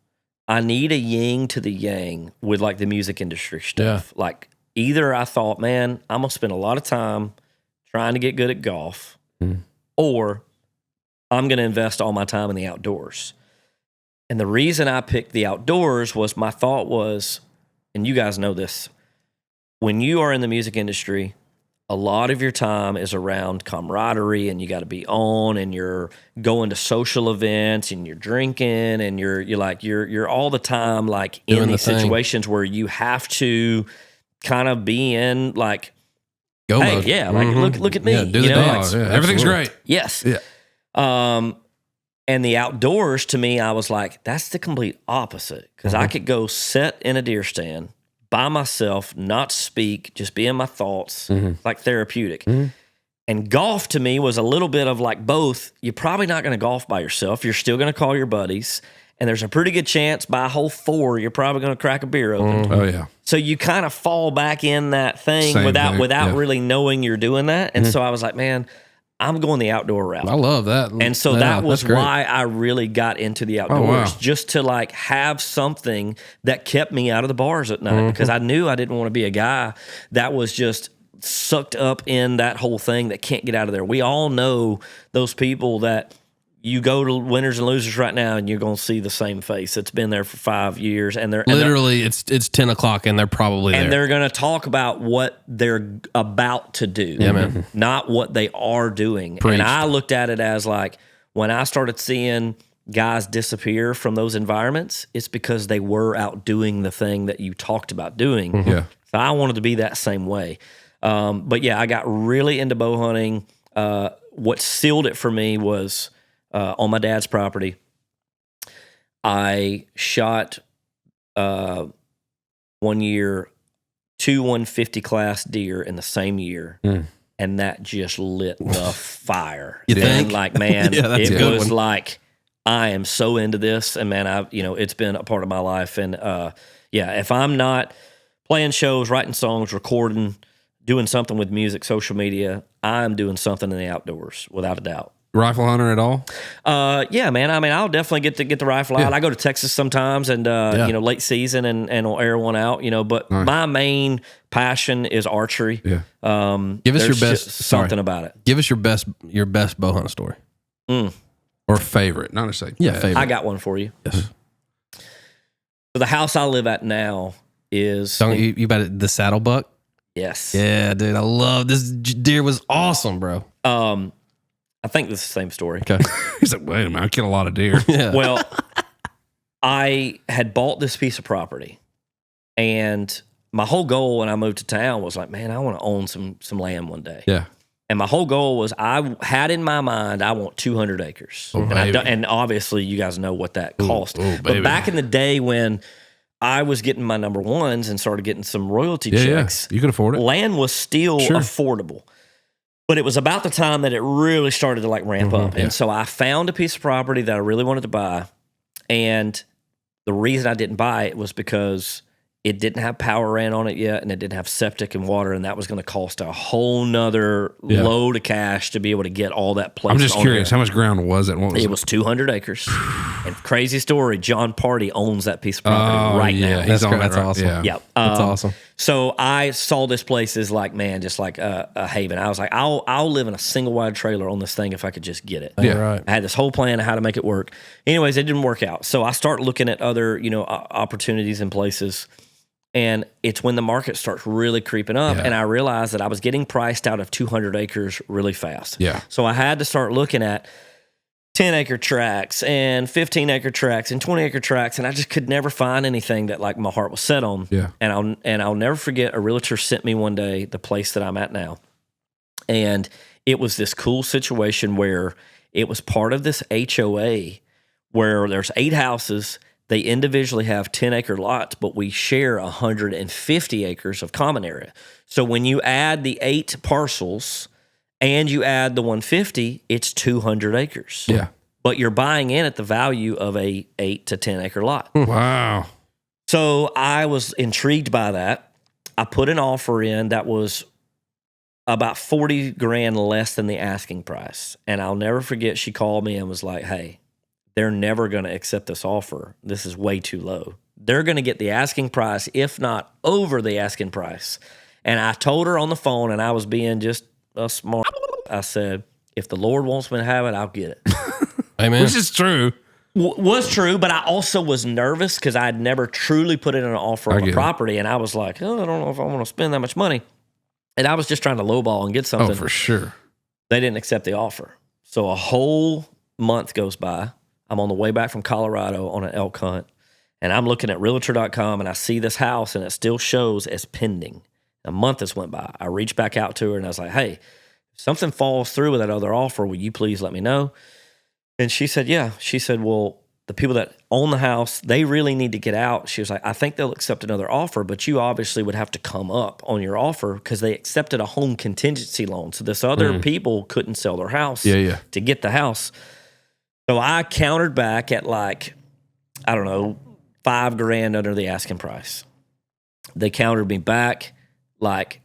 Speaker 3: I need a yin to the yang with like the music industry stuff. Yeah. Like, either I thought, man, I'm going to spend a lot of time trying to get good at golf, or I'm going to invest all my time in the outdoors. And the reason I picked the outdoors was my thought was, and you guys know this, when you are in the music industry, a lot of your time is around camaraderie, and you got to be on, and you're going to social events, and you're drinking, and you're all the time like in these situations where you have to kind of be in like go mode. Yeah, like look at me.
Speaker 1: Yeah, do the dance.
Speaker 3: Like,
Speaker 2: everything's great.
Speaker 3: Yes.
Speaker 2: Yeah.
Speaker 3: And the outdoors, to me, I was like, that's the complete opposite. Because I could go sit in a deer stand by myself, not speak, just be in my thoughts, like therapeutic. And golf to me was a little bit of like both. You're probably not going to golf by yourself. You're still going to call your buddies. And there's a pretty good chance by hole 4, you're probably going to crack a beer open.
Speaker 2: Oh, yeah.
Speaker 3: So you kind of fall back in that thing without really knowing you're doing that. And so I was like, man, I'm going the outdoor route.
Speaker 1: I love that.
Speaker 3: And so that was why I really got into the outdoors, just to like have something that kept me out of the bars at night, because I knew I didn't want to be a guy that was just sucked up in that whole thing that can't get out of there. We all know those people that you go to Winners and Losers right now and you're going to see the same face. It's been there for 5 years. And they're
Speaker 1: literally, it's 10 o'clock and they're probably there.
Speaker 3: And they're going to talk about what they're about to do.
Speaker 1: Yeah, man.
Speaker 3: Not what they are doing.
Speaker 1: Preached.
Speaker 3: And I looked at it as like, when I started seeing guys disappear from those environments, it's because they were out doing the thing that you talked about doing.
Speaker 2: Yeah.
Speaker 3: So I wanted to be that same way. But yeah, I got really into bow hunting. What sealed it for me was on my dad's property, I shot 1 year 2 150 class deer in the same year. And that just lit the fire.
Speaker 1: You think?
Speaker 3: Like, man,
Speaker 1: Yeah, that's a
Speaker 3: it
Speaker 1: good
Speaker 3: was
Speaker 1: one.
Speaker 3: like, I am so into this. And man, it's been a part of my life. And yeah, if I'm not playing shows, writing songs, recording, doing something with music, social media, I'm doing something in the outdoors, without a doubt.
Speaker 2: Rifle hunter at all?
Speaker 3: Yeah, man. I mean, I'll definitely get the rifle out. I go to Texas sometimes, and late season, and will air one out. But my main passion is archery.
Speaker 2: Yeah.
Speaker 1: Give us your best
Speaker 3: something about it.
Speaker 1: Give us your best bow hunt story.
Speaker 2: Or favorite, not necessarily.
Speaker 1: Yeah, favorite.
Speaker 3: I got one for you.
Speaker 1: Yes.
Speaker 3: So the house I live at now is
Speaker 1: You about it, the saddle buck?
Speaker 3: yes.
Speaker 1: Yeah, dude. I love this deer. Was awesome, bro.
Speaker 3: I think this is the same story.
Speaker 1: Okay.
Speaker 2: He's like, wait a minute, I kill a lot of deer.
Speaker 1: Yeah.
Speaker 3: Well, I had bought this piece of property, and my whole goal when I moved to town was like, man, I want to own some land one day.
Speaker 2: Yeah.
Speaker 3: And my whole goal was, I had in my mind, I want 200 acres.
Speaker 2: Oh,
Speaker 3: and obviously you guys know what that cost.
Speaker 2: baby.
Speaker 3: But back in the day when I was getting my number ones and started getting some royalty checks,
Speaker 2: you could afford it.
Speaker 3: land was still affordable. But it was about the time that it really started to like ramp up. And so I found a piece of property that I really wanted to buy. And the reason I didn't buy it was because it didn't have power ran on it yet, and it didn't have septic and water, and that was going to cost a whole nother load of cash to be able to get all that placed.
Speaker 2: I'm just curious, how much ground was it? What was
Speaker 3: it was 200 acres. And crazy story, John Party owns that piece of property right now.
Speaker 2: He's on
Speaker 1: That's
Speaker 2: it, right?
Speaker 1: awesome.
Speaker 2: Yeah.
Speaker 1: That's awesome.
Speaker 3: So I saw this place as like, man, just like a haven. I was like, I'll live in a single wide trailer on this thing if I could just get it.
Speaker 1: Yeah, right.
Speaker 3: I had this whole plan of how to make it work. Anyways, it didn't work out. So I start looking at other, opportunities and places. And it's when the market starts really creeping up, and I realized that I was getting priced out of 200 acres really fast.
Speaker 2: Yeah.
Speaker 3: So I had to start looking at 10-acre tracts and 15-acre tracts and 20-acre tracts, and I just could never find anything that like my heart was set on.
Speaker 2: Yeah.
Speaker 3: And I'll never forget, a realtor sent me one day the place that I'm at now, and it was this cool situation where it was part of this HOA where there's 8 houses. They individually have 10-acre lots, but we share 150 acres of common area. So when you add the 8 parcels and you add the 150, it's 200 acres.
Speaker 2: Yeah.
Speaker 3: But you're buying in at the value of a 8 to 10-acre lot.
Speaker 2: Wow.
Speaker 3: So I was intrigued by that. I put an offer in that was about 40 grand less than the asking price. And I'll never forget, she called me and was like, hey, they're never going to accept this offer. This is way too low. They're going to get the asking price, if not over the asking price. And I told her on the phone, and I was being just a smart. I said, if the Lord wants me to have it, I'll get it.
Speaker 1: Amen.
Speaker 2: Which is true.
Speaker 3: Was true, but I also was nervous because I had never truly put in an offer on a property. And I was like, I don't know if I want to spend that much money. And I was just trying to lowball and get something.
Speaker 2: Oh, for sure.
Speaker 3: They didn't accept the offer. So a whole month goes by. I'm on the way back from Colorado on an elk hunt, and I'm looking at Realtor.com, and I see this house, and it still shows as pending. A month has went by. I reached back out to her, and I was like, hey, if something falls through with that other offer, will you please let me know? And she said, yeah. She said, well, the people that own the house, they really need to get out. She was like, I think they'll accept another offer, but you obviously would have to come up on your offer because they accepted a home contingency loan. So this other people couldn't sell their house to get the house. So I countered back at like, I don't know, $5,000 under the asking price. They countered me back like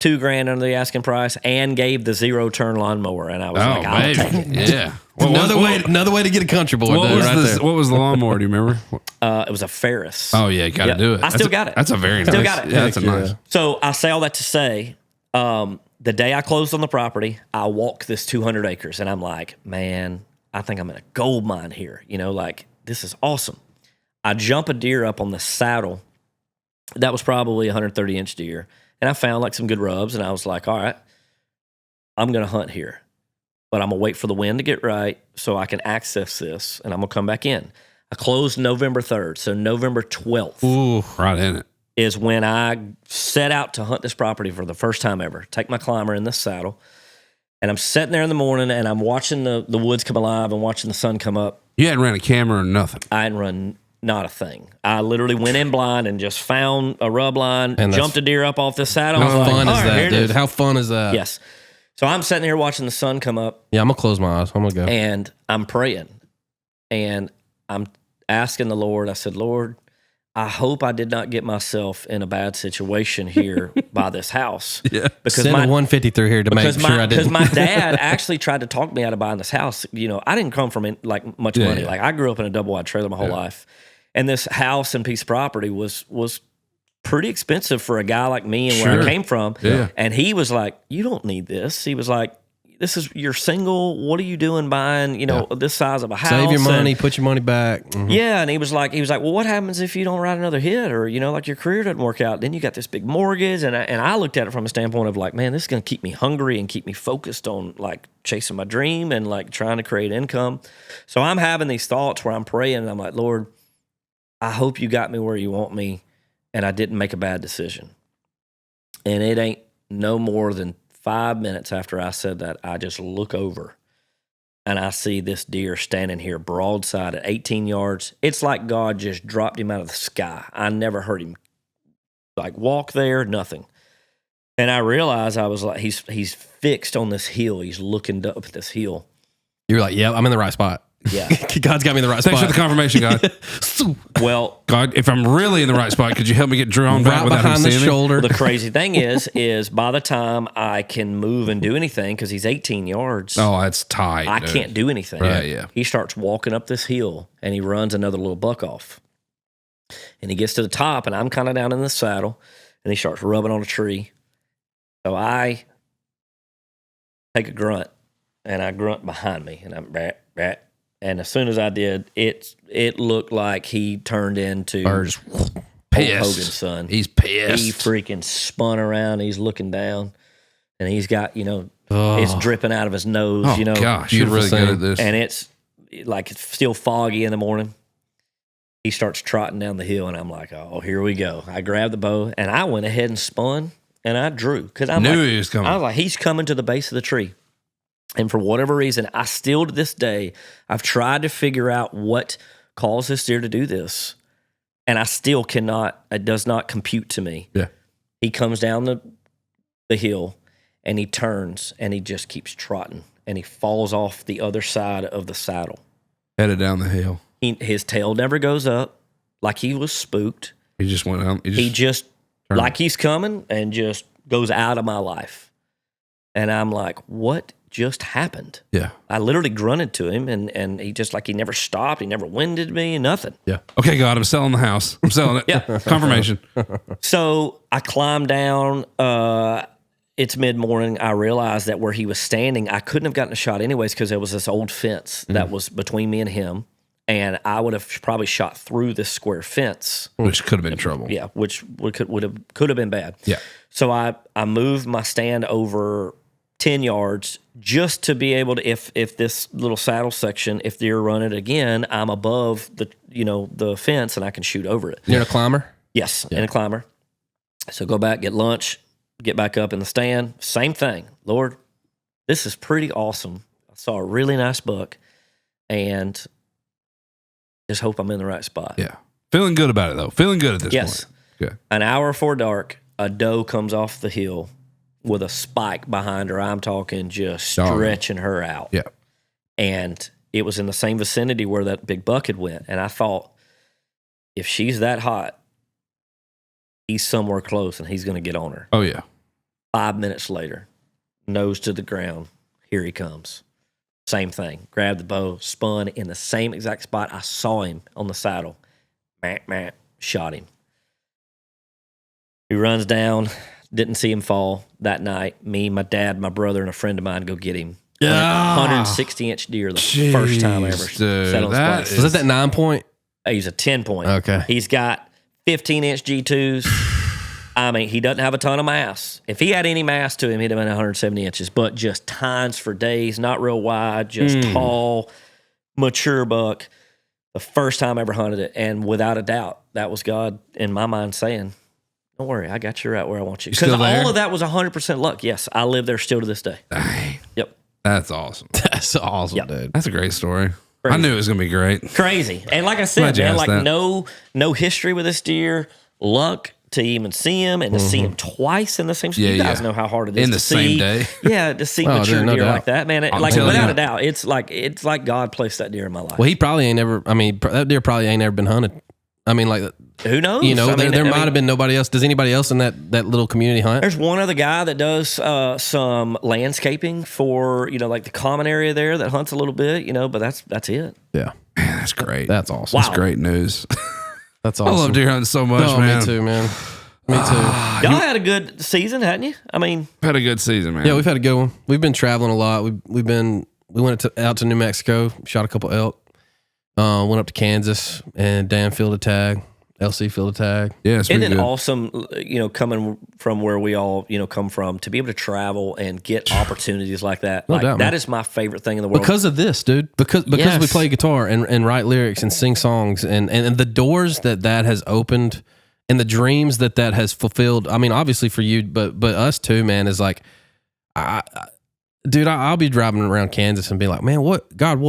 Speaker 3: $2,000 under the asking price and gave the 0-turn lawnmower. And I was like, I'll take it.
Speaker 2: Yeah.
Speaker 1: Another way to get a country boy.
Speaker 2: What was the lawnmower? Do you remember?
Speaker 3: It was a Ferris.
Speaker 2: Oh yeah, you got to do it.
Speaker 3: I still got it.
Speaker 2: That's a very
Speaker 3: still
Speaker 2: nice.
Speaker 3: got it.
Speaker 2: Yeah, that's a nice.
Speaker 3: So I say all that to say, the day I closed on the property, I walk this 200 acres, and I'm like, man, I think I'm in a gold mine here. You know, like this is awesome. I jump a deer up on the saddle. That was probably a 130-inch deer, and I found like some good rubs, and I was like, all right, I'm gonna hunt here. But I'm going to wait for the wind to get right so I can access this, and I'm going to come back in. I closed November 3rd, so November 12th
Speaker 2: right in it
Speaker 3: is when I set out to hunt this property for the first time ever. Take my climber in this saddle, and I'm sitting there in the morning, and I'm watching the woods come alive and watching the sun come up.
Speaker 2: You hadn't ran a camera or nothing.
Speaker 3: I hadn't run not a thing. I literally went in blind and just found a rub line, and jumped a deer up off the saddle.
Speaker 1: How fun is that, dude? How fun is that?
Speaker 3: Yes. So I'm sitting here watching the sun come up.
Speaker 1: Yeah, I'm going to close my eyes. I'm going to go.
Speaker 3: And I'm praying. And I'm asking the Lord, I said, Lord, I hope I did not get myself in a bad situation here by this house.
Speaker 2: Yeah.
Speaker 3: Because
Speaker 1: send a 150 through here to make sure I didn't.
Speaker 3: Because my dad actually tried to talk me out of buying this house. You know, I didn't come from like much money.
Speaker 2: Yeah.
Speaker 3: Like I grew up in a double-wide trailer my whole life. And this house and piece of property was pretty expensive for a guy like me and where I came from.
Speaker 2: Yeah.
Speaker 3: And he was like, you don't need this. He was like, you're single. What are you doing buying, this size of a house?
Speaker 1: Save your money, put your money back. Mm-hmm.
Speaker 3: Yeah. And he was like, well, what happens if you don't write another hit or, like your career doesn't work out? Then you got this big mortgage. And I looked at it from a standpoint of like, man, this is going to keep me hungry and keep me focused on like chasing my dream and like trying to create income. So I'm having these thoughts where I'm praying and I'm like, Lord, I hope you got me where you want me. And I didn't make a bad decision. And it ain't no more than 5 minutes after I said that, I just look over and I see this deer standing here broadside at 18 yards. It's like God just dropped him out of the sky. I never heard him like walk there, nothing. And I realized I was like, he's fixed on this hill. He's looking up at this hill.
Speaker 1: You're like, yeah, I'm in the right spot.
Speaker 3: Yeah.
Speaker 1: God's got me in the right spot.
Speaker 2: Thanks for the confirmation, God.
Speaker 3: Well,
Speaker 2: God, if I'm really in the right spot, could you help me get drawn back
Speaker 1: right
Speaker 2: without
Speaker 1: behind
Speaker 2: him
Speaker 1: the
Speaker 2: seeing me?
Speaker 1: shoulder?
Speaker 3: the crazy thing is by the time I can move and do anything, because he's 18 yards.
Speaker 2: Oh, that's tight.
Speaker 3: I
Speaker 2: dude.
Speaker 3: can't do anything.
Speaker 2: Right, yeah.
Speaker 3: He starts walking up this hill and he runs another little buck off. And he gets to the top and I'm kind of down in the saddle and he starts rubbing on a tree. So I take a grunt and I grunt behind me and I'm rat, rat. And as soon as I did, it looked like he turned into
Speaker 2: Pissed.
Speaker 3: Hulk Hogan's son.
Speaker 2: He's pissed.
Speaker 3: He freaking spun around. He's looking down and he's got, it's dripping out of his nose,
Speaker 2: Oh, gosh, you're really good at this.
Speaker 3: And it's like it's still foggy in the morning. He starts trotting down the hill, and I'm like, oh, here we go. I grabbed the bow, and I went ahead and spun, and I drew. Because I
Speaker 2: knew he was coming.
Speaker 3: I was like, he's coming to the base of the tree. And for whatever reason, I still to this day, I've tried to figure out what caused this deer to do this. And I still cannot, it does not compute to me.
Speaker 2: Yeah.
Speaker 3: He comes down the hill, and he turns, and he just keeps trotting. And he falls off the other side of the saddle.
Speaker 2: Headed down the hill.
Speaker 3: His tail never goes up, like he was spooked.
Speaker 2: He just went out.
Speaker 3: He just like he's coming, and just goes out of my life. And I'm like, what just happened?
Speaker 2: Yeah.
Speaker 3: I literally grunted to him, and he just like he never stopped. He never winded me, nothing.
Speaker 2: Yeah. Okay, God, I'm selling the house. I'm selling it.
Speaker 3: Yeah.
Speaker 2: Confirmation.
Speaker 3: So I climbed down. It's mid-morning. I realized that where he was standing, I couldn't have gotten a shot anyways because there was this old fence that was between me and him. And I would have probably shot through this square fence.
Speaker 2: Which could have been trouble.
Speaker 3: Yeah, which could have been bad.
Speaker 2: Yeah.
Speaker 3: So I moved my stand over 10 yards just to be able to, if this little saddle section, if deer run it again, I'm above the fence and I can shoot over it.
Speaker 1: You're a climber?
Speaker 3: Yes, in a climber. So go back, get lunch, get back up in the stand. Same thing. Lord, this is pretty awesome. I saw a really nice buck. and just hope I'm in the right spot.
Speaker 2: Yeah. Feeling good about it, though. Feeling good at this point. Okay.
Speaker 3: An hour before dark, a doe comes off the hill with a spike behind her. I'm talking just stretching her out.
Speaker 2: Yeah.
Speaker 3: And it was in the same vicinity where that big buck had went. And I thought, if she's that hot, he's somewhere close and he's going to get on her.
Speaker 2: Oh, yeah.
Speaker 3: 5 minutes later, nose to the ground, here he comes. Same thing. Grabbed the bow, spun in the same exact spot. I saw him on the saddle. Shot him. He runs down. Didn't see him fall that night. Me, my dad, my brother, and a friend of mine go get him. 160-inch deer the first time I ever set on his place.
Speaker 1: Was that 9 point?
Speaker 3: He's a 10-point.
Speaker 1: Okay.
Speaker 3: He's got 15-inch G2s. I mean, he doesn't have a ton of mass. If he had any mass to him, he'd have been 170 inches, but just tines for days, not real wide, just tall, mature buck. The first time I ever hunted it, and without a doubt, that was God in my mind saying, don't worry, I got you right where I want you. Because all of that was 100% luck. Yes, I live there still to this day.
Speaker 2: Dang.
Speaker 3: Yep.
Speaker 2: That's awesome.
Speaker 1: That's awesome, dude.
Speaker 2: That's a great story.
Speaker 3: Crazy.
Speaker 2: I knew it was going to be great.
Speaker 3: Crazy. And like I said, man, like no history with this deer, luck to even see him and to see him twice in the same. You guys know how hard it is
Speaker 2: in
Speaker 3: to
Speaker 2: the same day.
Speaker 3: Yeah, to see mature deer like that, man. Like without a doubt, it's like God placed that deer in my life.
Speaker 1: Well, he probably ain't ever. I mean, that deer probably ain't ever been hunted. I mean, like,
Speaker 3: who knows?
Speaker 1: You know, there might have been nobody else. Does anybody else in that little community hunt?
Speaker 3: There's one other guy that does some landscaping for like the common area there that hunts a little bit. But that's it.
Speaker 1: Yeah,
Speaker 2: man, that's great.
Speaker 1: That's awesome.
Speaker 3: Wow.
Speaker 2: That's great news.
Speaker 1: That's awesome.
Speaker 2: I love deer hunting so much, man.
Speaker 1: Me too, man. Me too.
Speaker 3: Y'all had a good season, hadn't you? I mean,
Speaker 2: had a good season, man.
Speaker 1: Yeah, we've had a good one. We've been traveling a lot. We went out to New Mexico, shot a couple elk. Went up to Kansas, and Dan fielded a tag. LC fielded a tag.
Speaker 2: Yeah, it's
Speaker 3: isn't it
Speaker 2: good.
Speaker 3: awesome? Coming from where we all come from, to be able to travel and get opportunities like that.
Speaker 1: No doubt,
Speaker 3: that
Speaker 1: man.
Speaker 3: is my favorite thing in the world.
Speaker 1: Because of this, dude. Because
Speaker 3: Yes.
Speaker 1: we play guitar and write lyrics and sing songs, and the doors that has opened, and the dreams that has fulfilled. I mean, obviously for you, but us too, man. Is like, dude, I'll be driving around Kansas and be like, man, what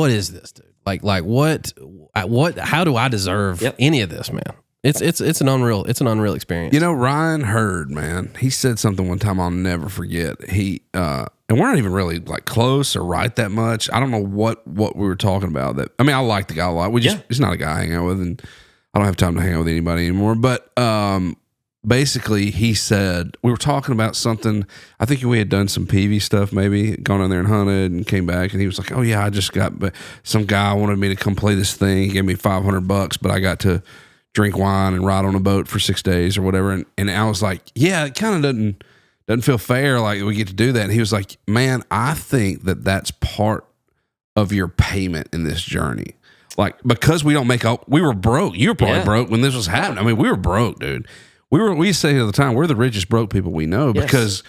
Speaker 1: is this, dude? Like what? How do I deserve any of this, man? It's an unreal experience.
Speaker 2: Ryan Hurd, man, he said something one time I'll never forget. He and we're not even really like close or right that much. I don't know what we were talking about. That I mean, I like the guy a lot. He's not a guy I hang out with, and I don't have time to hang out with anybody anymore. But basically, he said we were talking about something. I think we had done some PV stuff, maybe gone in there and hunted, and came back, and he was like, "Oh yeah, I just got some guy wanted me to come play this thing. He gave me $500, but I got to drink wine and ride on a boat for 6 days or whatever." And I was like, yeah, it kind of doesn't feel fair. Like we get to do that. And he was like, man, I think that's part of your payment in this journey. Like, because we don't we were broke. You were probably broke when this was happening. I mean, we were broke, dude. We say all the time, we're the richest broke people we know because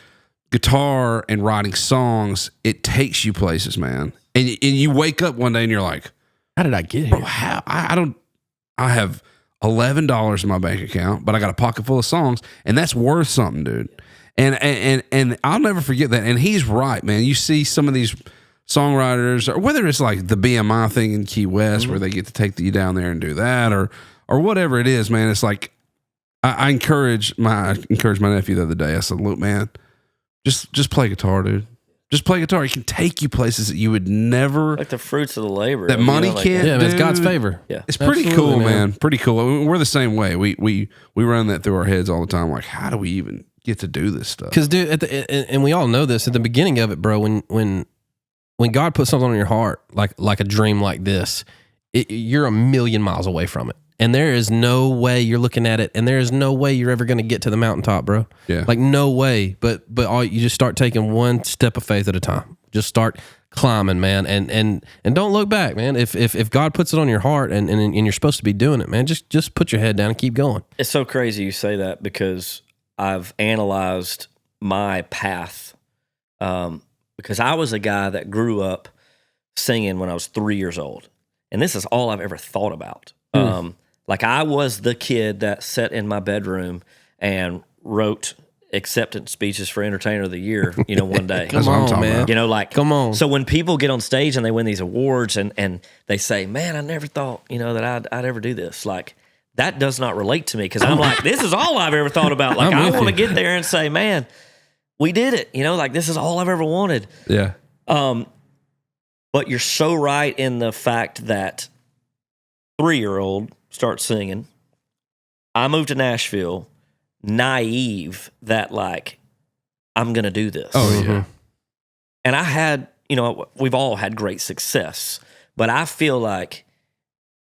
Speaker 2: guitar and writing songs, it takes you places, man. And you wake up one day and you're like,
Speaker 1: how did I get here?
Speaker 2: Bro, how? I have $11 in my bank account, but I got a pocket full of songs, and that's worth something, dude. And I'll never forget that. And he's right, man. You see some of these songwriters, or whether it's like the BMI thing in Key West, where they get to take you down there and do that, or whatever it is, man. It's like I encourage my nephew the other day. I said, look, man, just play guitar, dude. Just play guitar. It can take you places that you would never,
Speaker 3: like the fruits of the labor
Speaker 2: that money can't.
Speaker 1: Yeah,
Speaker 2: do.
Speaker 1: It's God's favor.
Speaker 3: Yeah,
Speaker 2: it's pretty cool, man. Pretty cool. We're the same way. We run that through our heads all the time. Like, how do we even get to do this stuff?
Speaker 1: Because, dude, and we all know this at the beginning of it, bro. When God puts something on your heart, like a dream like this, you're a million miles away from it. And there is no way you're looking at it, and there is no way you're ever going to get to the mountaintop, bro.
Speaker 2: Yeah,
Speaker 1: like no way. But you just start taking one step of faith at a time. Just start climbing, man, and don't look back, man. If God puts it on your heart, and you're supposed to be doing it, man, just put your head down and keep going.
Speaker 3: It's so crazy you say that, because I've analyzed my path, because I was a guy that grew up singing when I was 3 years old, and this is all I've ever thought about. Like, I was the kid that sat in my bedroom and wrote acceptance speeches for Entertainer of the Year, one day.
Speaker 2: That's what I'm talking about.
Speaker 3: Like,
Speaker 1: come on.
Speaker 3: So when people get on stage and they win these awards and they say, man, I never thought, that I'd ever do this. Like, that does not relate to me because I'm like, this is all I've ever thought about. Like, I want to get there and say, man, we did it. Like, this is all I've ever wanted.
Speaker 2: Yeah.
Speaker 3: But you're so right in the fact that 3-year-old starts singing. I moved to Nashville, naive that, like, I'm going to do this.
Speaker 2: Oh, yeah.
Speaker 3: And I had, we've all had great success, but I feel like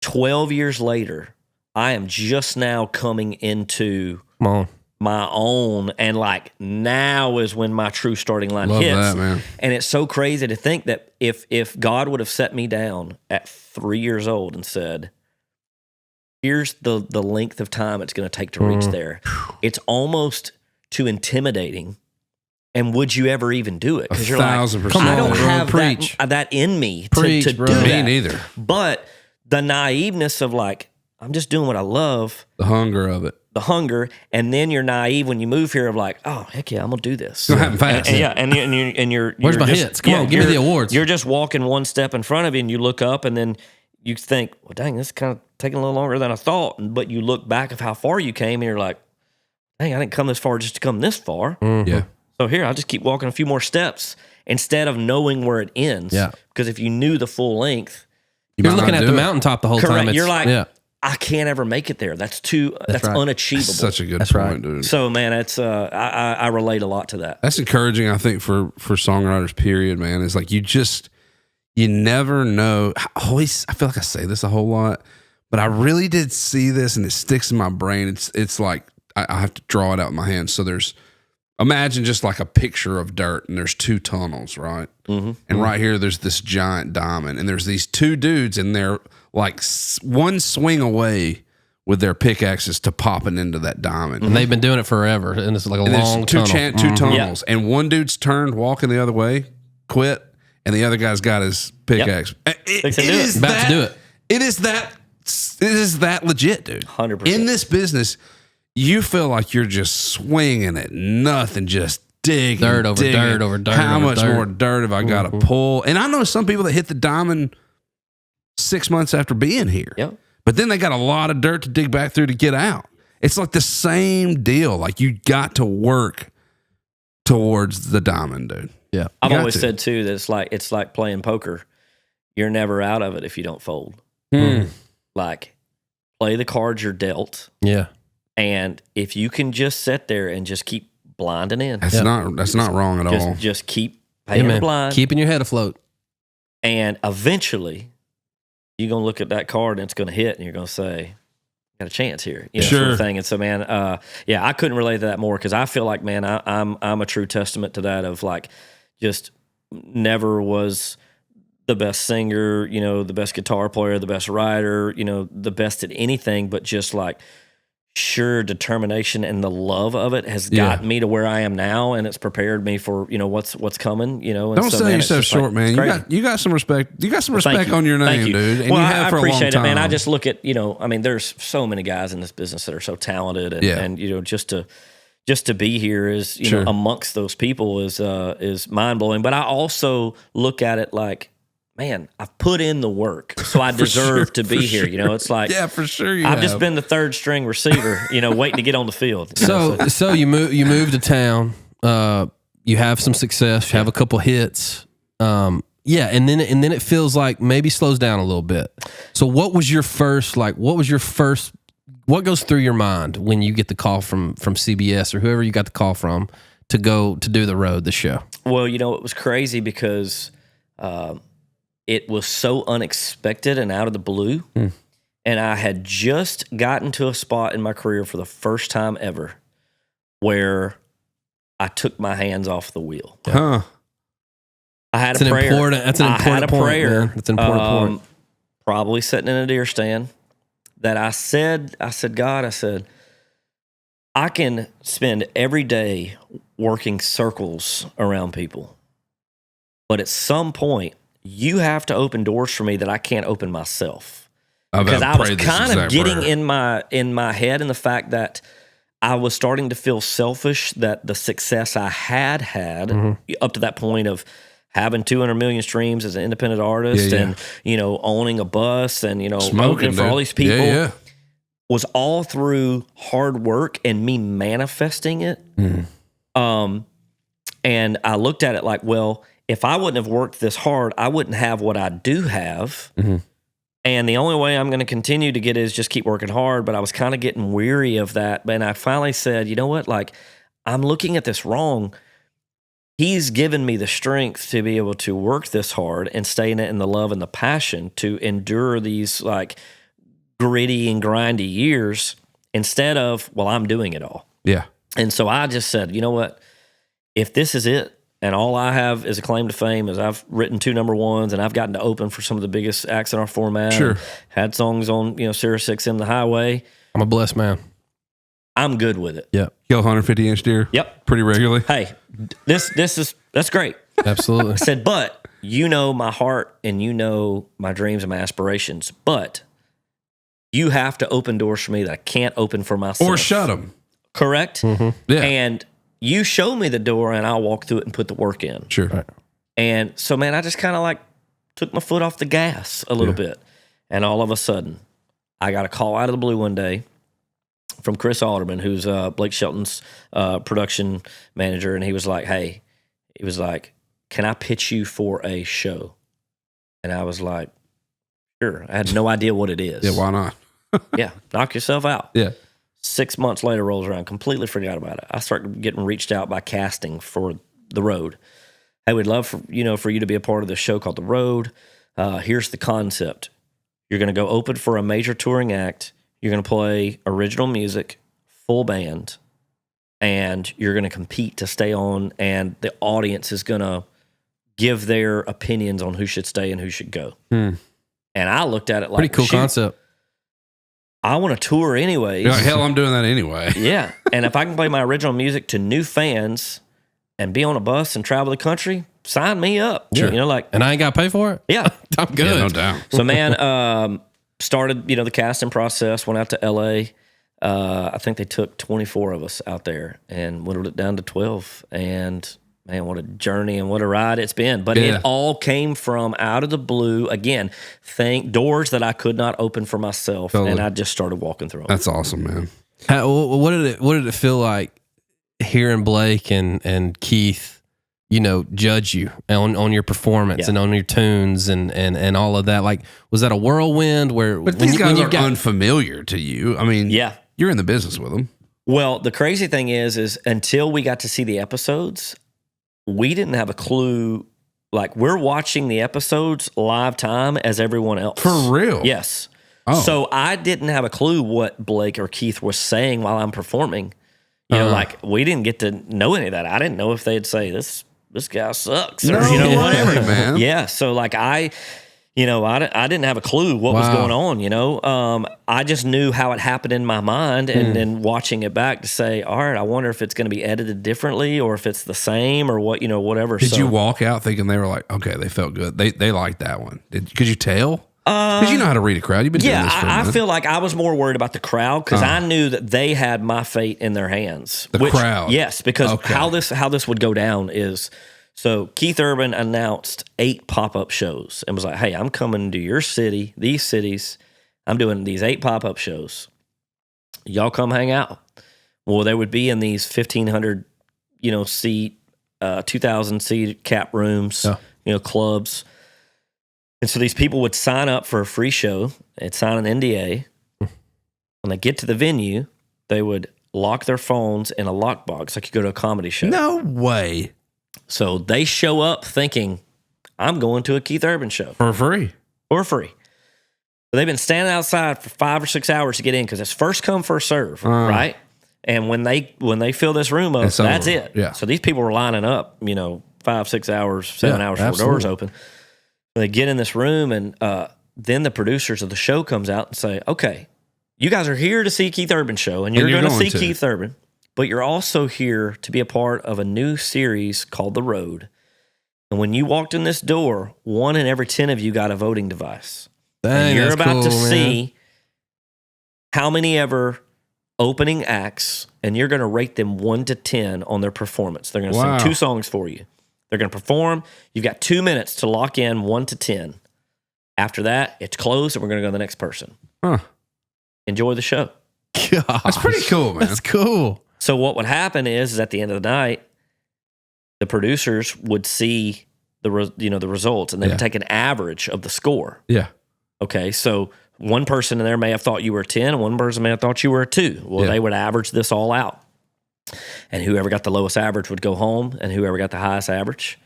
Speaker 3: 12 years later, I am just now coming into my own, and like now is when my true starting line
Speaker 2: Love
Speaker 3: hits.
Speaker 2: that, man.
Speaker 3: And it's so crazy to think that if God would have set me down at 3 years old and said, here's the length of time it's going to take to reach there, it's almost too intimidating. And would you ever even do it? Because you're
Speaker 2: 1,000%.
Speaker 3: I don't have
Speaker 1: Preach.
Speaker 3: that in me
Speaker 1: Preach,
Speaker 3: to
Speaker 1: bro.
Speaker 3: do that.
Speaker 2: Me neither.
Speaker 3: But the naiveness of like, I'm just doing what I love,
Speaker 2: The hunger of it.
Speaker 3: the hunger, and then you're naive when you move here of like, oh heck yeah, I'm gonna do this.
Speaker 2: It's gonna happen fast.
Speaker 3: And you're
Speaker 1: Where's
Speaker 3: you're
Speaker 1: my
Speaker 3: just,
Speaker 1: hits? Come on, give me the awards.
Speaker 3: You're just walking one step in front of you, and you look up, and then you think, well, dang, this is kind of taking a little longer than I thought. But you look back of how far you came, and you're like, dang, I didn't come this far just to come this far.
Speaker 2: Yeah.
Speaker 3: So here, I'll just keep walking a few more steps instead of knowing where it ends.
Speaker 1: Yeah.
Speaker 3: Because if you knew the full length,
Speaker 1: You're
Speaker 2: might
Speaker 1: looking
Speaker 2: not
Speaker 1: at
Speaker 2: do
Speaker 1: the
Speaker 2: it.
Speaker 1: mountaintop the whole
Speaker 3: correct,
Speaker 1: time. It's-
Speaker 3: you're like,
Speaker 1: yeah.
Speaker 3: I can't ever make it there. That's that's
Speaker 1: right.
Speaker 3: unachievable.
Speaker 2: Such a good
Speaker 1: That's
Speaker 2: point,
Speaker 1: right.
Speaker 2: dude.
Speaker 3: So man, it's I relate a lot to that.
Speaker 2: That's encouraging, I think, for songwriters, period, man. It's like you never know. I feel like I say this a whole lot, but I really did see this and it sticks in my brain. It's like I have to draw it out in my hand. So imagine just like a picture of dirt and there's 2 tunnels, right? Mm-hmm. And right here, there's this giant diamond and there's these 2 dudes and they're like one swing away with their pickaxes to popping into that diamond.
Speaker 1: And they've been doing it forever, and it's like a long
Speaker 2: Two
Speaker 1: tunnel.
Speaker 2: two tunnels, and one dude's turned walking the other way, quit, and the other guy's got his pickaxe. It is
Speaker 1: About to do it.
Speaker 2: It is that legit, dude.
Speaker 3: 100%.
Speaker 2: In this business, you feel like you're just swinging at nothing, just digging
Speaker 1: Dirt over
Speaker 2: digging.
Speaker 1: dirt over dirt
Speaker 2: How
Speaker 1: over
Speaker 2: much
Speaker 1: dirt.
Speaker 2: more dirt have I got to pull? And I know some people that hit the diamond 6 months after being here.
Speaker 3: Yep.
Speaker 2: But then they got a lot of dirt to dig back through to get out. It's like the same deal. Like you got to work towards the diamond, dude.
Speaker 1: Yeah.
Speaker 3: I've
Speaker 2: got
Speaker 3: always
Speaker 2: to.
Speaker 3: said too that it's like playing poker. You're never out of it if you don't fold. Like play the cards you're dealt,
Speaker 1: Yeah.
Speaker 3: and if you can just sit there and just keep blinding in,
Speaker 2: That's not wrong at all.
Speaker 3: just keep
Speaker 1: Hey,
Speaker 3: paying the
Speaker 1: man,
Speaker 3: blind,
Speaker 1: keeping your head afloat.
Speaker 3: and eventually you're gonna look at that card and it's gonna hit, and you're gonna say, "Got a chance here," sort
Speaker 2: Sure.
Speaker 3: of thing. And so, man, I couldn't relate to that more because I feel like, man, I'm a true testament to that. Of like, just never was the best singer, the best guitar player, the best writer, the best at anything, but just like sheer determination and the love of it has gotten me to where I am now, and it's prepared me for what's coming. And
Speaker 2: Don't sell yourself short, man.
Speaker 3: Crazy.
Speaker 2: You got some respect. You got some respect
Speaker 3: you.
Speaker 2: on your
Speaker 3: Thank
Speaker 2: name,
Speaker 3: you.
Speaker 2: dude. And
Speaker 3: well,
Speaker 2: you have
Speaker 3: I
Speaker 2: for a long
Speaker 3: appreciate
Speaker 2: time.
Speaker 3: it, man. I just look at there's so many guys in this business that are so talented, and just to be here is
Speaker 2: Sure.
Speaker 3: amongst those people is mind blowing. But I also look at it like, man, I've put in the work, so I deserve to be here. It's like,
Speaker 2: yeah, for sure.
Speaker 3: I've just been the third string receiver, waiting to get on the field.
Speaker 1: So you move to town. You have some success. You have a couple hits. And then it feels like maybe slows down a little bit. So what was your first? What goes through your mind when you get the call from CBS or whoever you got the call from to go to do the show?
Speaker 3: Well, it was crazy because it was so unexpected and out of the blue. And I had just gotten to a spot in my career for the first time ever where I took my hands off the wheel.
Speaker 2: Huh.
Speaker 3: I had
Speaker 1: That's
Speaker 3: a prayer.
Speaker 1: That's an important point,
Speaker 3: prayer.
Speaker 1: man. That's an important point.
Speaker 3: Probably sitting in a deer stand that I said, God, I can spend every day working circles around people. But at some point, you have to open doors for me that I can't open myself. Because I was kind of getting in my head in the fact that I was starting to feel selfish that the success I had up to that point of having 200 million streams as an independent artist and, owning a bus and,
Speaker 2: smoking
Speaker 3: for all these people
Speaker 2: Yeah.
Speaker 3: was all through hard work and me manifesting it. And I looked at it like, well, if I wouldn't have worked this hard, I wouldn't have what I do have. And the only way I'm going to continue to get it is just keep working hard. But I was kind of getting weary of that. And I finally said, you know what? Like, I'm looking at this wrong. He's given me the strength to be able to work this hard and stay in it, in the love and the passion to endure these like gritty and grindy years instead of, well, I'm doing it all.
Speaker 2: Yeah.
Speaker 3: And so I just said, you know what? If this is it, and all I have is a claim to fame is I've written 2 number ones and I've gotten to open for some of the biggest acts in our format.
Speaker 2: Sure.
Speaker 3: Had songs on, Sirius XM, The Highway.
Speaker 1: I'm a blessed man.
Speaker 3: I'm good with it.
Speaker 1: Yeah.
Speaker 2: Kill 150-inch deer.
Speaker 3: Yep.
Speaker 2: Pretty regularly.
Speaker 3: Hey, that's great.
Speaker 1: Absolutely.
Speaker 3: I said, but my heart and my dreams and my aspirations, but you have to open doors for me that I can't open for myself.
Speaker 2: Or shut them.
Speaker 3: Correct?
Speaker 2: Yeah.
Speaker 3: And you show me the door and I'll walk through it and put the work in.
Speaker 2: Sure. Right.
Speaker 3: And so, man, I just kind of like took my foot off the gas a little bit. And all of a sudden, I got a call out of the blue one day from Chris Alderman, who's Blake Shelton's production manager. And he was like, hey, can I pitch you for a show? And I was like, sure. I had no idea what it is.
Speaker 2: Yeah, why not?
Speaker 3: Yeah, knock yourself out.
Speaker 2: Yeah.
Speaker 3: 6 months later rolls around, completely forgot about it. I start getting reached out by casting for The Road. Hey, we'd love for you to be a part of this show called The Road. Here's the concept. You're going to go open for a major touring act. You're going to play original music, full band, and you're going to compete to stay on, and the audience is going to give their opinions on who should stay and who should go. And I looked at it like,
Speaker 1: pretty cool concept.
Speaker 3: I want to tour anyways.
Speaker 2: You're like, hell, I'm doing that anyway.
Speaker 3: Yeah. And if I can play my original music to new fans and be on a bus and travel the country, sign me up.
Speaker 1: Sure.
Speaker 3: And
Speaker 1: I ain't got to pay for it?
Speaker 3: Yeah.
Speaker 1: I'm good.
Speaker 2: Yeah, no doubt.
Speaker 3: So, man, started, the casting process, went out to L.A. I think they took 24 of us out there and whittled it down to 12. And, man, what a journey and what a ride it's been. But it all came from out of the blue. Again, doors that I could not open for myself. Totally. And I just started walking through them.
Speaker 2: That's awesome, man.
Speaker 1: What did it feel like hearing Blake and Keith, judge you on your performance and on your tunes and all of that? Like, was that a whirlwind where?
Speaker 2: But these guys are unfamiliar to you. I mean, you're in the business with them.
Speaker 3: Well, the crazy thing is until we got to see the episodes, we didn't have a clue. Like, we're watching the episodes live time as everyone else.
Speaker 2: For real?
Speaker 3: Yes.
Speaker 2: Oh.
Speaker 3: So I didn't have a clue what Blake or Keith was saying while I'm performing. We didn't get to know any of that. I didn't know if they'd say this guy sucks or whatever.
Speaker 2: Man.
Speaker 3: Yeah. So like I didn't have a clue what was going on, I just knew how it happened in my mind and then watching it back to say, all right, I wonder if it's going to be edited differently or if it's the same or what, whatever.
Speaker 2: Did you walk out thinking they were like, okay, they felt good. They liked that one. Could you tell? Because you know how to read a crowd. You've been doing this for a minute.
Speaker 3: I feel like I was more worried about the crowd because I knew that they had my fate in their hands.
Speaker 2: The crowd?
Speaker 3: Yes, because how this would go down is, so Keith Urban announced 8 pop-up shows and was like, hey, I'm coming to your city, these cities. I'm doing these 8 pop-up shows. Y'all come hang out. Well, they would be in these 1,500, seat, 2,000 seat cap rooms, clubs. And so these people would sign up for a free show. They'd sign an NDA. When they get to the venue, they would lock their phones in a lockbox like you go to a comedy show.
Speaker 2: No way.
Speaker 3: So they show up thinking, I'm going to a Keith Urban show.
Speaker 2: For free.
Speaker 3: For free. But they've been standing outside for 5 or 6 hours to get in because it's first come, first serve, right? And when they fill this room up, that's it.
Speaker 2: Yeah.
Speaker 3: So these people were lining up, 5, 6 hours, 7 hours before doors open. They get in this room, and then the producers of the show comes out and say, okay, you guys are here to see Keith Urban show, and you're going to see Keith Urban, but you're also here to be a part of a new series called The Road. And when you walked in this door, 1 in every 10 of you got a voting device.
Speaker 1: Dang,
Speaker 3: and you're about
Speaker 1: cool,
Speaker 3: to
Speaker 1: man.
Speaker 3: see how many ever opening acts, and you're going to rate them 1 to 10 on their performance. They're going to sing 2 songs for you. They're going to perform. You've got 2 minutes to lock in 1 to 10. After that, it's closed, and we're going to go to the next person. Enjoy the show.
Speaker 1: Gosh,
Speaker 2: That's pretty cool, man.
Speaker 1: That's cool.
Speaker 3: So what would happen is at the end of the night, the producers would see the results, and they would take an average of the score.
Speaker 2: Yeah.
Speaker 3: Okay, so one person in there may have thought you were a 10, and one person may have thought you were a 2. Well, they would average this all out. And whoever got the lowest average would go home, and whoever got the highest average,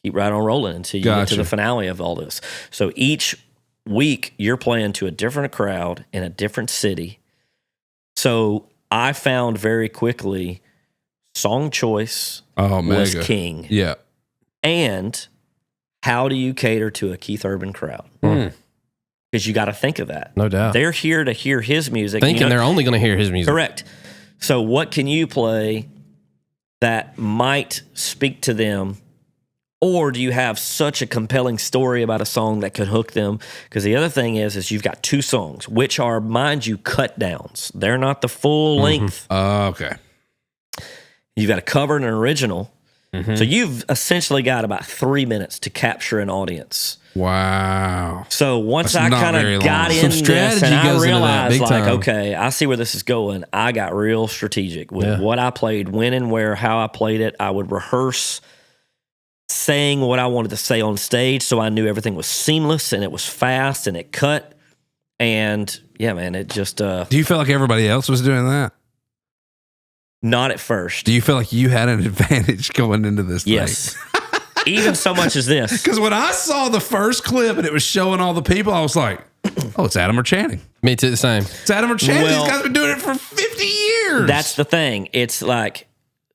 Speaker 3: keep right on rolling until you get to the finale of all this. So each week, you're playing to a different crowd in a different city. So I found very quickly song choice was king.
Speaker 2: Yeah.
Speaker 3: And how do you cater to a Keith Urban crowd? Because you got to think of that.
Speaker 1: No doubt.
Speaker 3: They're here to hear his music.
Speaker 1: Thinking they're only going to hear his music.
Speaker 3: Correct. So what can you play that might speak to them? Or do you have such a compelling story about a song that could hook them? Because the other thing is you've got 2 songs, which are, mind you, cut downs. They're not the full length.
Speaker 2: Okay.
Speaker 3: You've got a cover and an original. So you've essentially got about 3 minutes to capture an audience.
Speaker 2: Wow.
Speaker 3: So once
Speaker 2: That's
Speaker 3: I kind of got in this and I realized, like, okay, I see where this is going, I got real strategic with what I played, when and where, how I played it. I would rehearse saying what I wanted to say on stage, so I knew everything was seamless and it was fast and it cut. And yeah, man, it just...
Speaker 2: Do you feel like everybody else was doing that?
Speaker 3: Not at first.
Speaker 2: Do you feel like you had an advantage going into this thing?
Speaker 3: Yes. Even so much as this.
Speaker 2: Because when I saw the first clip and it was showing all the people, I was like, oh, it's Adam or Channing.
Speaker 1: Me too, the same.
Speaker 2: It's Adam or Channing. These guys have been doing it for 50 years.
Speaker 3: That's the thing. It's like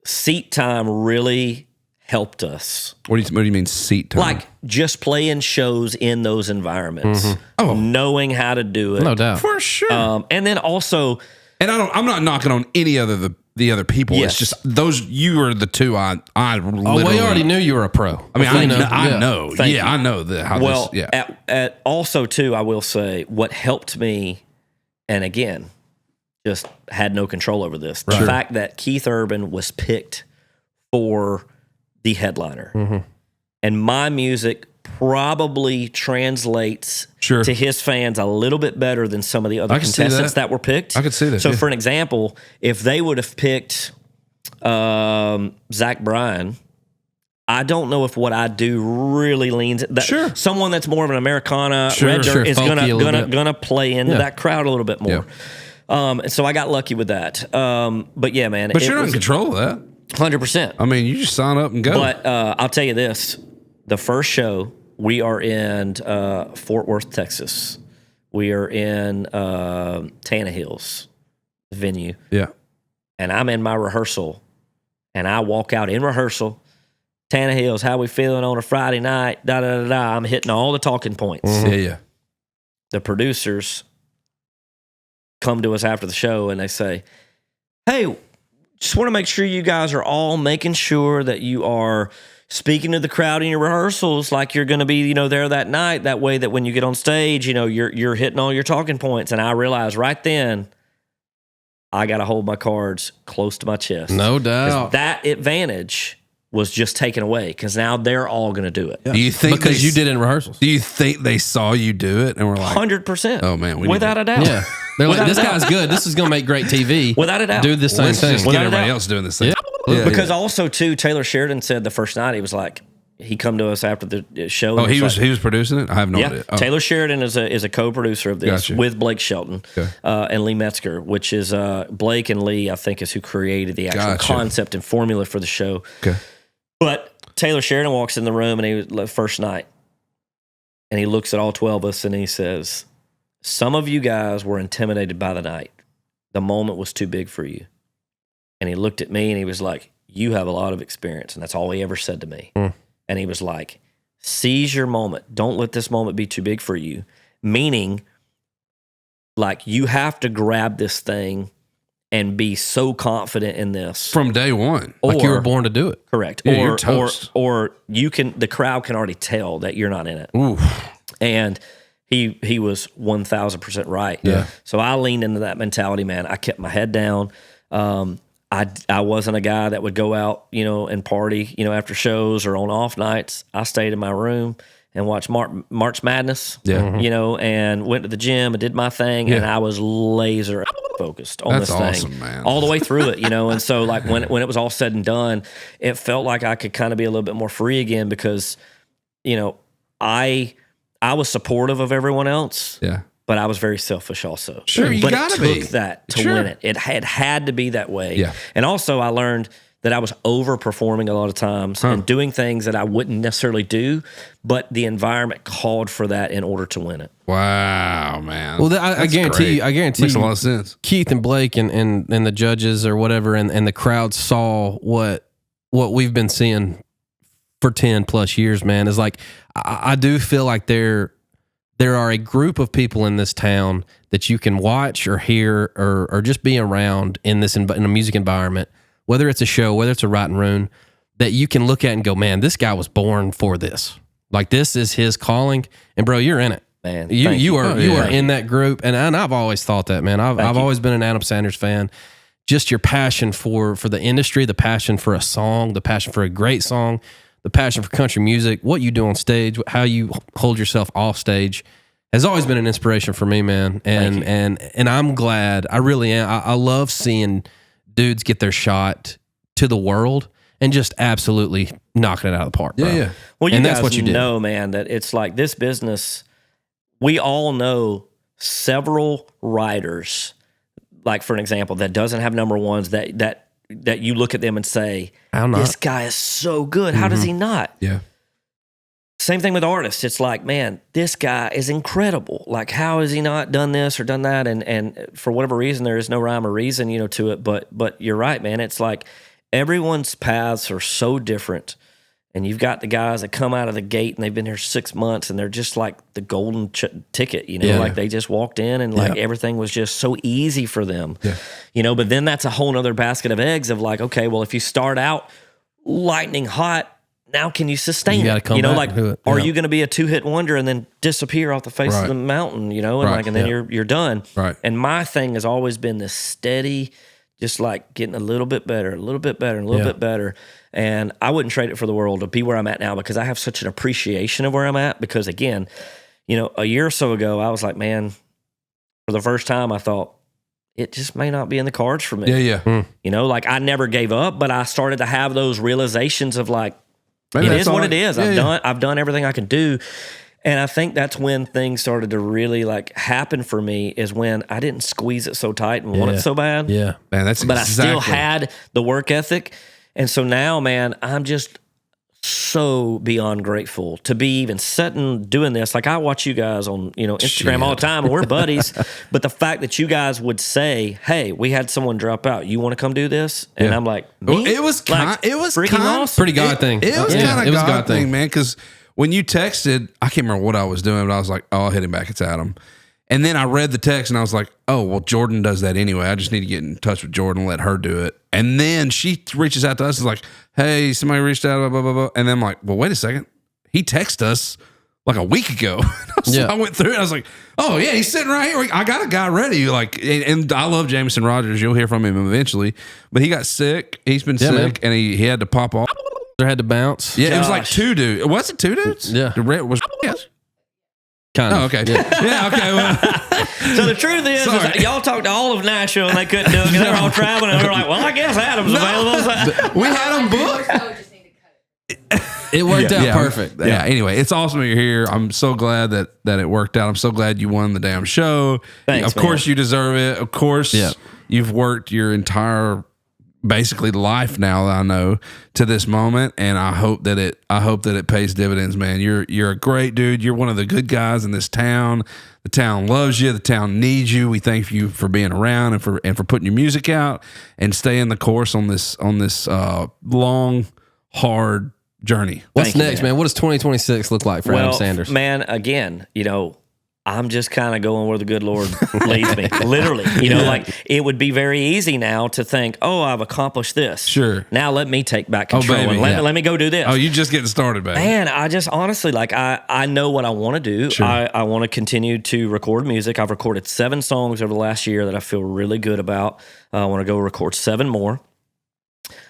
Speaker 3: seat time really helped us.
Speaker 2: What do you mean seat time?
Speaker 3: Like just playing shows in those environments. Knowing how to do it.
Speaker 1: No doubt.
Speaker 2: For sure.
Speaker 3: And then also...
Speaker 2: And I'm not knocking on any other the other people.
Speaker 3: Yes.
Speaker 2: It's just those. You are the 2. I literally.
Speaker 1: Oh, we already knew you were a pro.
Speaker 2: I mean, I know.
Speaker 3: Thank you.
Speaker 2: I know that. How
Speaker 3: well,
Speaker 2: this, yeah.
Speaker 3: At also too, I will say what helped me, and again, just had no control over this. The fact that Keith Urban was picked for the headliner, and my music probably translates to his fans a little bit better than some of the other contestants that were picked.
Speaker 2: I could see that.
Speaker 3: So for an example, if they would have picked Zach Bryan, I don't know if what I do really leans that someone that's more of an Americana red dirt is gonna play into that crowd a little bit more. So I got lucky with that. But yeah, man.
Speaker 2: But you're not in control of that.
Speaker 3: 100%.
Speaker 2: I mean, you just sign up and go.
Speaker 3: But I'll tell you this: the first show, we are in Fort Worth, Texas. We are in Tana Hills venue.
Speaker 2: Yeah.
Speaker 3: And I'm in my rehearsal, and I walk out in rehearsal. Tana Hills, how we feeling on a Friday night? Da da da da. I'm hitting all the talking points.
Speaker 2: Yeah.
Speaker 3: The producers come to us after the show and they say, "Hey, just want to make sure you guys are all making sure that you are speaking to the crowd in your rehearsals like you're going to be, there that night. That way that when you get on stage, you're hitting all your talking points." And I realized right then, I got to hold my cards close to my chest.
Speaker 1: No doubt.
Speaker 3: That advantage was just taken away because now they're all going to do it.
Speaker 2: Yeah. Do you think
Speaker 1: because you did it in rehearsals?
Speaker 2: Do you think they saw you do it and were like
Speaker 3: 100%?
Speaker 2: Oh man,
Speaker 3: without a doubt.
Speaker 1: Yeah, they're like, this guy's good. This is going to make great TV.
Speaker 3: Without a doubt.
Speaker 1: Do the same thing.
Speaker 2: Just get everybody else doing this thing.
Speaker 1: Yeah.
Speaker 3: Because also too, Taylor Sheridan said the first night he was like, he come to us after the show.
Speaker 2: Oh, he was producing it. I have no idea. Oh.
Speaker 3: Taylor Sheridan is a co-producer of this with Blake Shelton and Lee Metzger, which is Blake and Lee, I think, is who created the actual concept and formula for the show.
Speaker 2: Okay.
Speaker 3: But Taylor Sheridan walks in the room and he was first night, and he looks at all 12 of us and he says, "Some of you guys were intimidated by the night. The moment was too big for you." And he looked at me and he was like, "You have a lot of experience." And that's all he ever said to me. And he was like, "Seize your moment. Don't let this moment be too big for you." Meaning, like, you have to grab this thing and be so confident in this
Speaker 2: from day one,
Speaker 1: like you were born to do it.
Speaker 3: Correct.
Speaker 2: Yeah, you're toast.
Speaker 3: Or you can. The crowd can already tell that you're not in it.
Speaker 2: Oof.
Speaker 3: And he was 1,000% right.
Speaker 2: Yeah.
Speaker 3: So I leaned into that mentality, man. I kept my head down. I wasn't a guy that would go out, and party, after shows or on off nights. I stayed in my room and watched March Madness, and went to the gym and did my thing, and I was laser focused on this thing
Speaker 2: man.
Speaker 3: all the way through it, And so, like when it was all said and done, it felt like I could kind of be a little bit more free again because, I was supportive of everyone else.
Speaker 2: Yeah.
Speaker 3: But I was very selfish also.
Speaker 2: Sure, you gotta be.
Speaker 3: But it took that to win it. It had to be that way.
Speaker 2: Yeah.
Speaker 3: And also I learned that I was overperforming a lot of times and doing things that I wouldn't necessarily do, but the environment called for that in order to win it.
Speaker 2: Wow, man.
Speaker 1: Well, I guarantee you,
Speaker 2: Makes a lot of sense.
Speaker 1: Keith and Blake and the judges or whatever, and the crowd saw what we've been seeing for 10 plus years, man, is like, I do feel like there are a group of people in this town that you can watch or hear or just be around in a music environment, whether it's a show, whether it's a writing room, that you can look at and go, man, this guy was born for this. Like, this is his calling. And bro, you're in it.
Speaker 3: Man,
Speaker 1: you are in that group. And I've always thought that, man. I've always been an Adam Sanders fan. Just your passion for the industry, the passion for a song, the passion for a great song, the passion for country music, what you do on stage, how you hold yourself off stage has always been an inspiration for me, man. And I'm glad. I really am. I love seeing dudes get their shot to the world and just absolutely knocking it out of the park, bro.
Speaker 2: Yeah.
Speaker 3: Well,
Speaker 1: and
Speaker 3: that's
Speaker 1: that's what you
Speaker 3: know, man, that it's like this business, we all know several writers, like for an example, that doesn't have number ones that you look at them and say, this guy is so good. How does he not?
Speaker 2: Yeah.
Speaker 3: Same thing with artists. It's like, man, this guy is incredible. Like, how has he not done this or done that? And for whatever reason, there is no rhyme or reason, to it. But you're right, man. It's like everyone's paths are so different. And you've got the guys that come out of the gate and they've been here 6 months and they're just like the golden ticket, like they just walked in and like everything was just so easy for them, but then that's a whole nother basket of eggs of like, okay, well, if you start out lightning hot, now can you sustain it? Like, are you going to be a 2-hit wonder and then disappear off the face of the mountain, and then you're done.
Speaker 2: Right.
Speaker 3: And my thing has always been this steady, just like getting a little bit better, a little bit better, and a little bit better. And I wouldn't trade it for the world to be where I'm at now because I have such an appreciation of where I'm at. Because again, a year or so ago, I was like, man, for the first time, I thought it just may not be in the cards for me.
Speaker 2: Yeah.
Speaker 3: Like I never gave up, but I started to have those realizations of like, maybe it is what it is. I've done everything I can do. And I think that's when things started to really like happen for me is when I didn't squeeze it so tight and want it so bad.
Speaker 1: Yeah.
Speaker 2: Man,
Speaker 3: but I still had the work ethic. And so now, man, I'm just so beyond grateful to be even sitting doing this. Like I watch you guys on, Instagram all the time and we're buddies. But the fact that you guys would say, hey, we had someone drop out. You want to come do this? And I'm like,
Speaker 2: well, it was
Speaker 3: freaking awesome.
Speaker 1: Pretty God thing.
Speaker 2: It was kind of God thing, man. Because when you texted, I can't remember what I was doing, but I was like, oh, I'll hit him back. It's Adam. And then I read the text and I was like, oh, well, Jordan does that anyway. I just need to get in touch with Jordan and let her do it. And then she reaches out to us and is like, hey, somebody reached out, blah, blah, blah, blah. And then I'm like, well, wait a second. He texted us like a week ago. I went through it. I was like, oh, yeah, he's sitting right here. I got a guy ready. Like, and I love Jameson Rogers. You'll hear from him eventually. But he got sick. He's been sick, man. And he had to pop off.
Speaker 1: Had to bounce.
Speaker 2: Yeah, it was like 2 dudes. Was it 2 dudes?
Speaker 1: Yeah.
Speaker 2: The red was
Speaker 1: kind of.
Speaker 2: Oh, okay. Yeah, okay. Well.
Speaker 3: So the truth is y'all talked to all of Nashville and they couldn't do it because they were all traveling. And they were like, well, I guess Adam's available.
Speaker 2: We had them booked.
Speaker 1: It worked out perfect.
Speaker 2: Yeah. Anyway, it's awesome that you're here. I'm so glad that it worked out. I'm so glad you won the damn show.
Speaker 3: Thanks,
Speaker 2: of course you deserve it. Of course you've worked your entire basically life now that I know to this moment, and I hope that it pays dividends, man. You're a great dude. You're one of the good guys in this town. The town loves you. The town needs you. We thank you for being around and for putting your music out and staying the course on this long, hard journey.
Speaker 1: What's next, man? What does 2026 look like for Adam Sanders?
Speaker 3: Man, again, I'm just kind of going where the good Lord leads me. Literally, like it would be very easy now to think, oh, I've accomplished this.
Speaker 2: Sure.
Speaker 3: Now let me take back control and let me go do this.
Speaker 2: Oh, you just getting started, baby.
Speaker 3: Man, I just honestly, like, I know what I want to do.
Speaker 2: Sure.
Speaker 3: I want to continue to record music. I've recorded 7 songs over the last year that I feel really good about. I want to go record 7 more.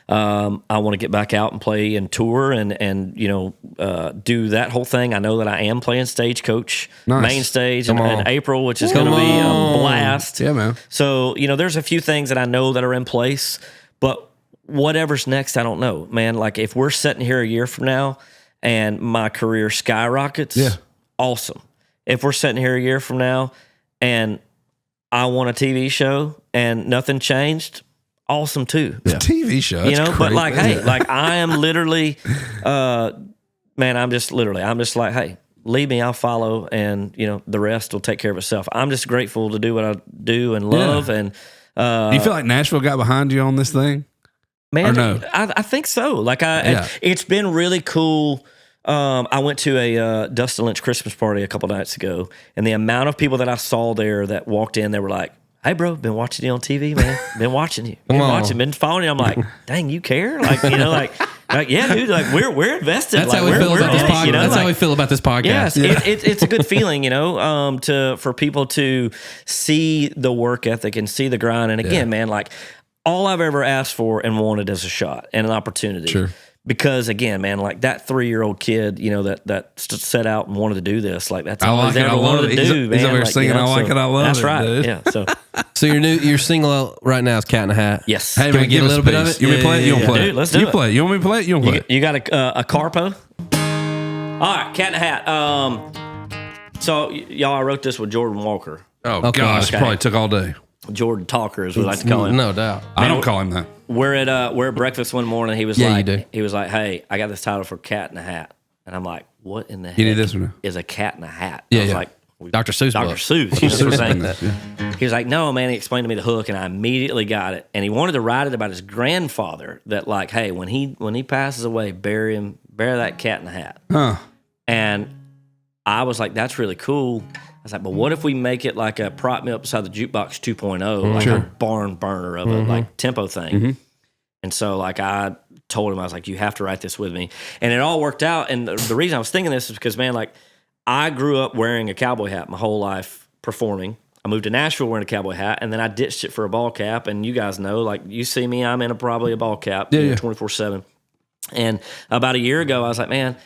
Speaker 3: I want to get back out and play and tour and do that whole thing. I know that I am playing Stagecoach main stage in April, which is going to be a blast.
Speaker 2: Yeah, man.
Speaker 3: So, there's a few things that I know that are in place, but whatever's next, I don't know, man. Like if we're sitting here a year from now and my career skyrockets, awesome. If we're sitting here a year from now and I want a TV show and nothing changed, awesome too.
Speaker 2: Yeah. TV show,
Speaker 3: but like, hey, like I am literally, man, I'm just like, hey, lead me, I'll follow, and the rest will take care of itself. I'm just grateful to do what I do and love. And
Speaker 2: do you feel like Nashville got behind you on this thing?
Speaker 3: Man,
Speaker 2: or no?
Speaker 3: I think so. Like it's been really cool. I went to a Dustin Lynch Christmas party a couple nights ago, and the amount of people that I saw there that walked in, they were like, hey, bro, been watching you on TV, man. Been watching you. Been following you. I'm like, dang, you care? Like, like yeah, dude, like we're invested.
Speaker 1: That's
Speaker 3: like,
Speaker 1: how we feel about this podcast.
Speaker 3: That's
Speaker 1: how we feel about this podcast.
Speaker 3: Yes, it's a good feeling, for people to see the work ethic and see the grind. And again, man, like all I've ever asked for and wanted is a shot and an opportunity.
Speaker 2: Sure.
Speaker 3: Because again, man, like that 3-year-old kid, that set out and wanted to do this, like that's all he's ever wanted to do, man.
Speaker 2: He's over singing, I like it, I love it.
Speaker 3: That's right.
Speaker 2: Dude.
Speaker 3: Yeah.
Speaker 1: So your single right now is Cat in a Hat.
Speaker 3: Yes.
Speaker 2: Hey,
Speaker 1: Can we get a little bit of it?
Speaker 2: You want me to play it? You want to play it?
Speaker 3: Dude, let's do it.
Speaker 2: Play it. You want me to play it? You want to play it?
Speaker 3: You got a carpo? All right, Cat in a Hat. So y'all, I wrote this with Jordan Walker.
Speaker 2: Oh gosh, probably took all day.
Speaker 3: Jordan Talker, as we like to call him.
Speaker 1: No doubt.
Speaker 2: I don't call him that.
Speaker 3: We're at breakfast one morning. He was
Speaker 1: Yeah,
Speaker 3: like,
Speaker 1: you do.
Speaker 3: he was like, hey, I got this title for Cat in a Hat, and I'm like, what in the heck
Speaker 2: You need this one?
Speaker 3: is a cat in a hat?
Speaker 1: Yeah,
Speaker 3: I was
Speaker 1: yeah.
Speaker 3: like,
Speaker 1: Dr. Seuss
Speaker 3: Dr.
Speaker 1: book.
Speaker 3: Seuss. You know what I'm saying? He was like, no, man. He explained to me the hook, and I immediately got it. And he wanted to write it about his grandfather. That like, hey, when he passes away, bury that cat in a hat.
Speaker 2: Huh.
Speaker 3: And I was like, that's really cool. I was like, but what if we make it like a prop me up beside the jukebox 2.0, like a barn burner of a like tempo thing. And so like I told him, I was like, you have to write this with me. And it all worked out. And the reason I was thinking this is because, man, like I grew up wearing a cowboy hat my whole life performing. I moved to Nashville wearing a cowboy hat, and then I ditched it for a ball cap. And you guys know, like you see me, I'm in probably a ball cap 24/7. And about a year ago, I was like, man,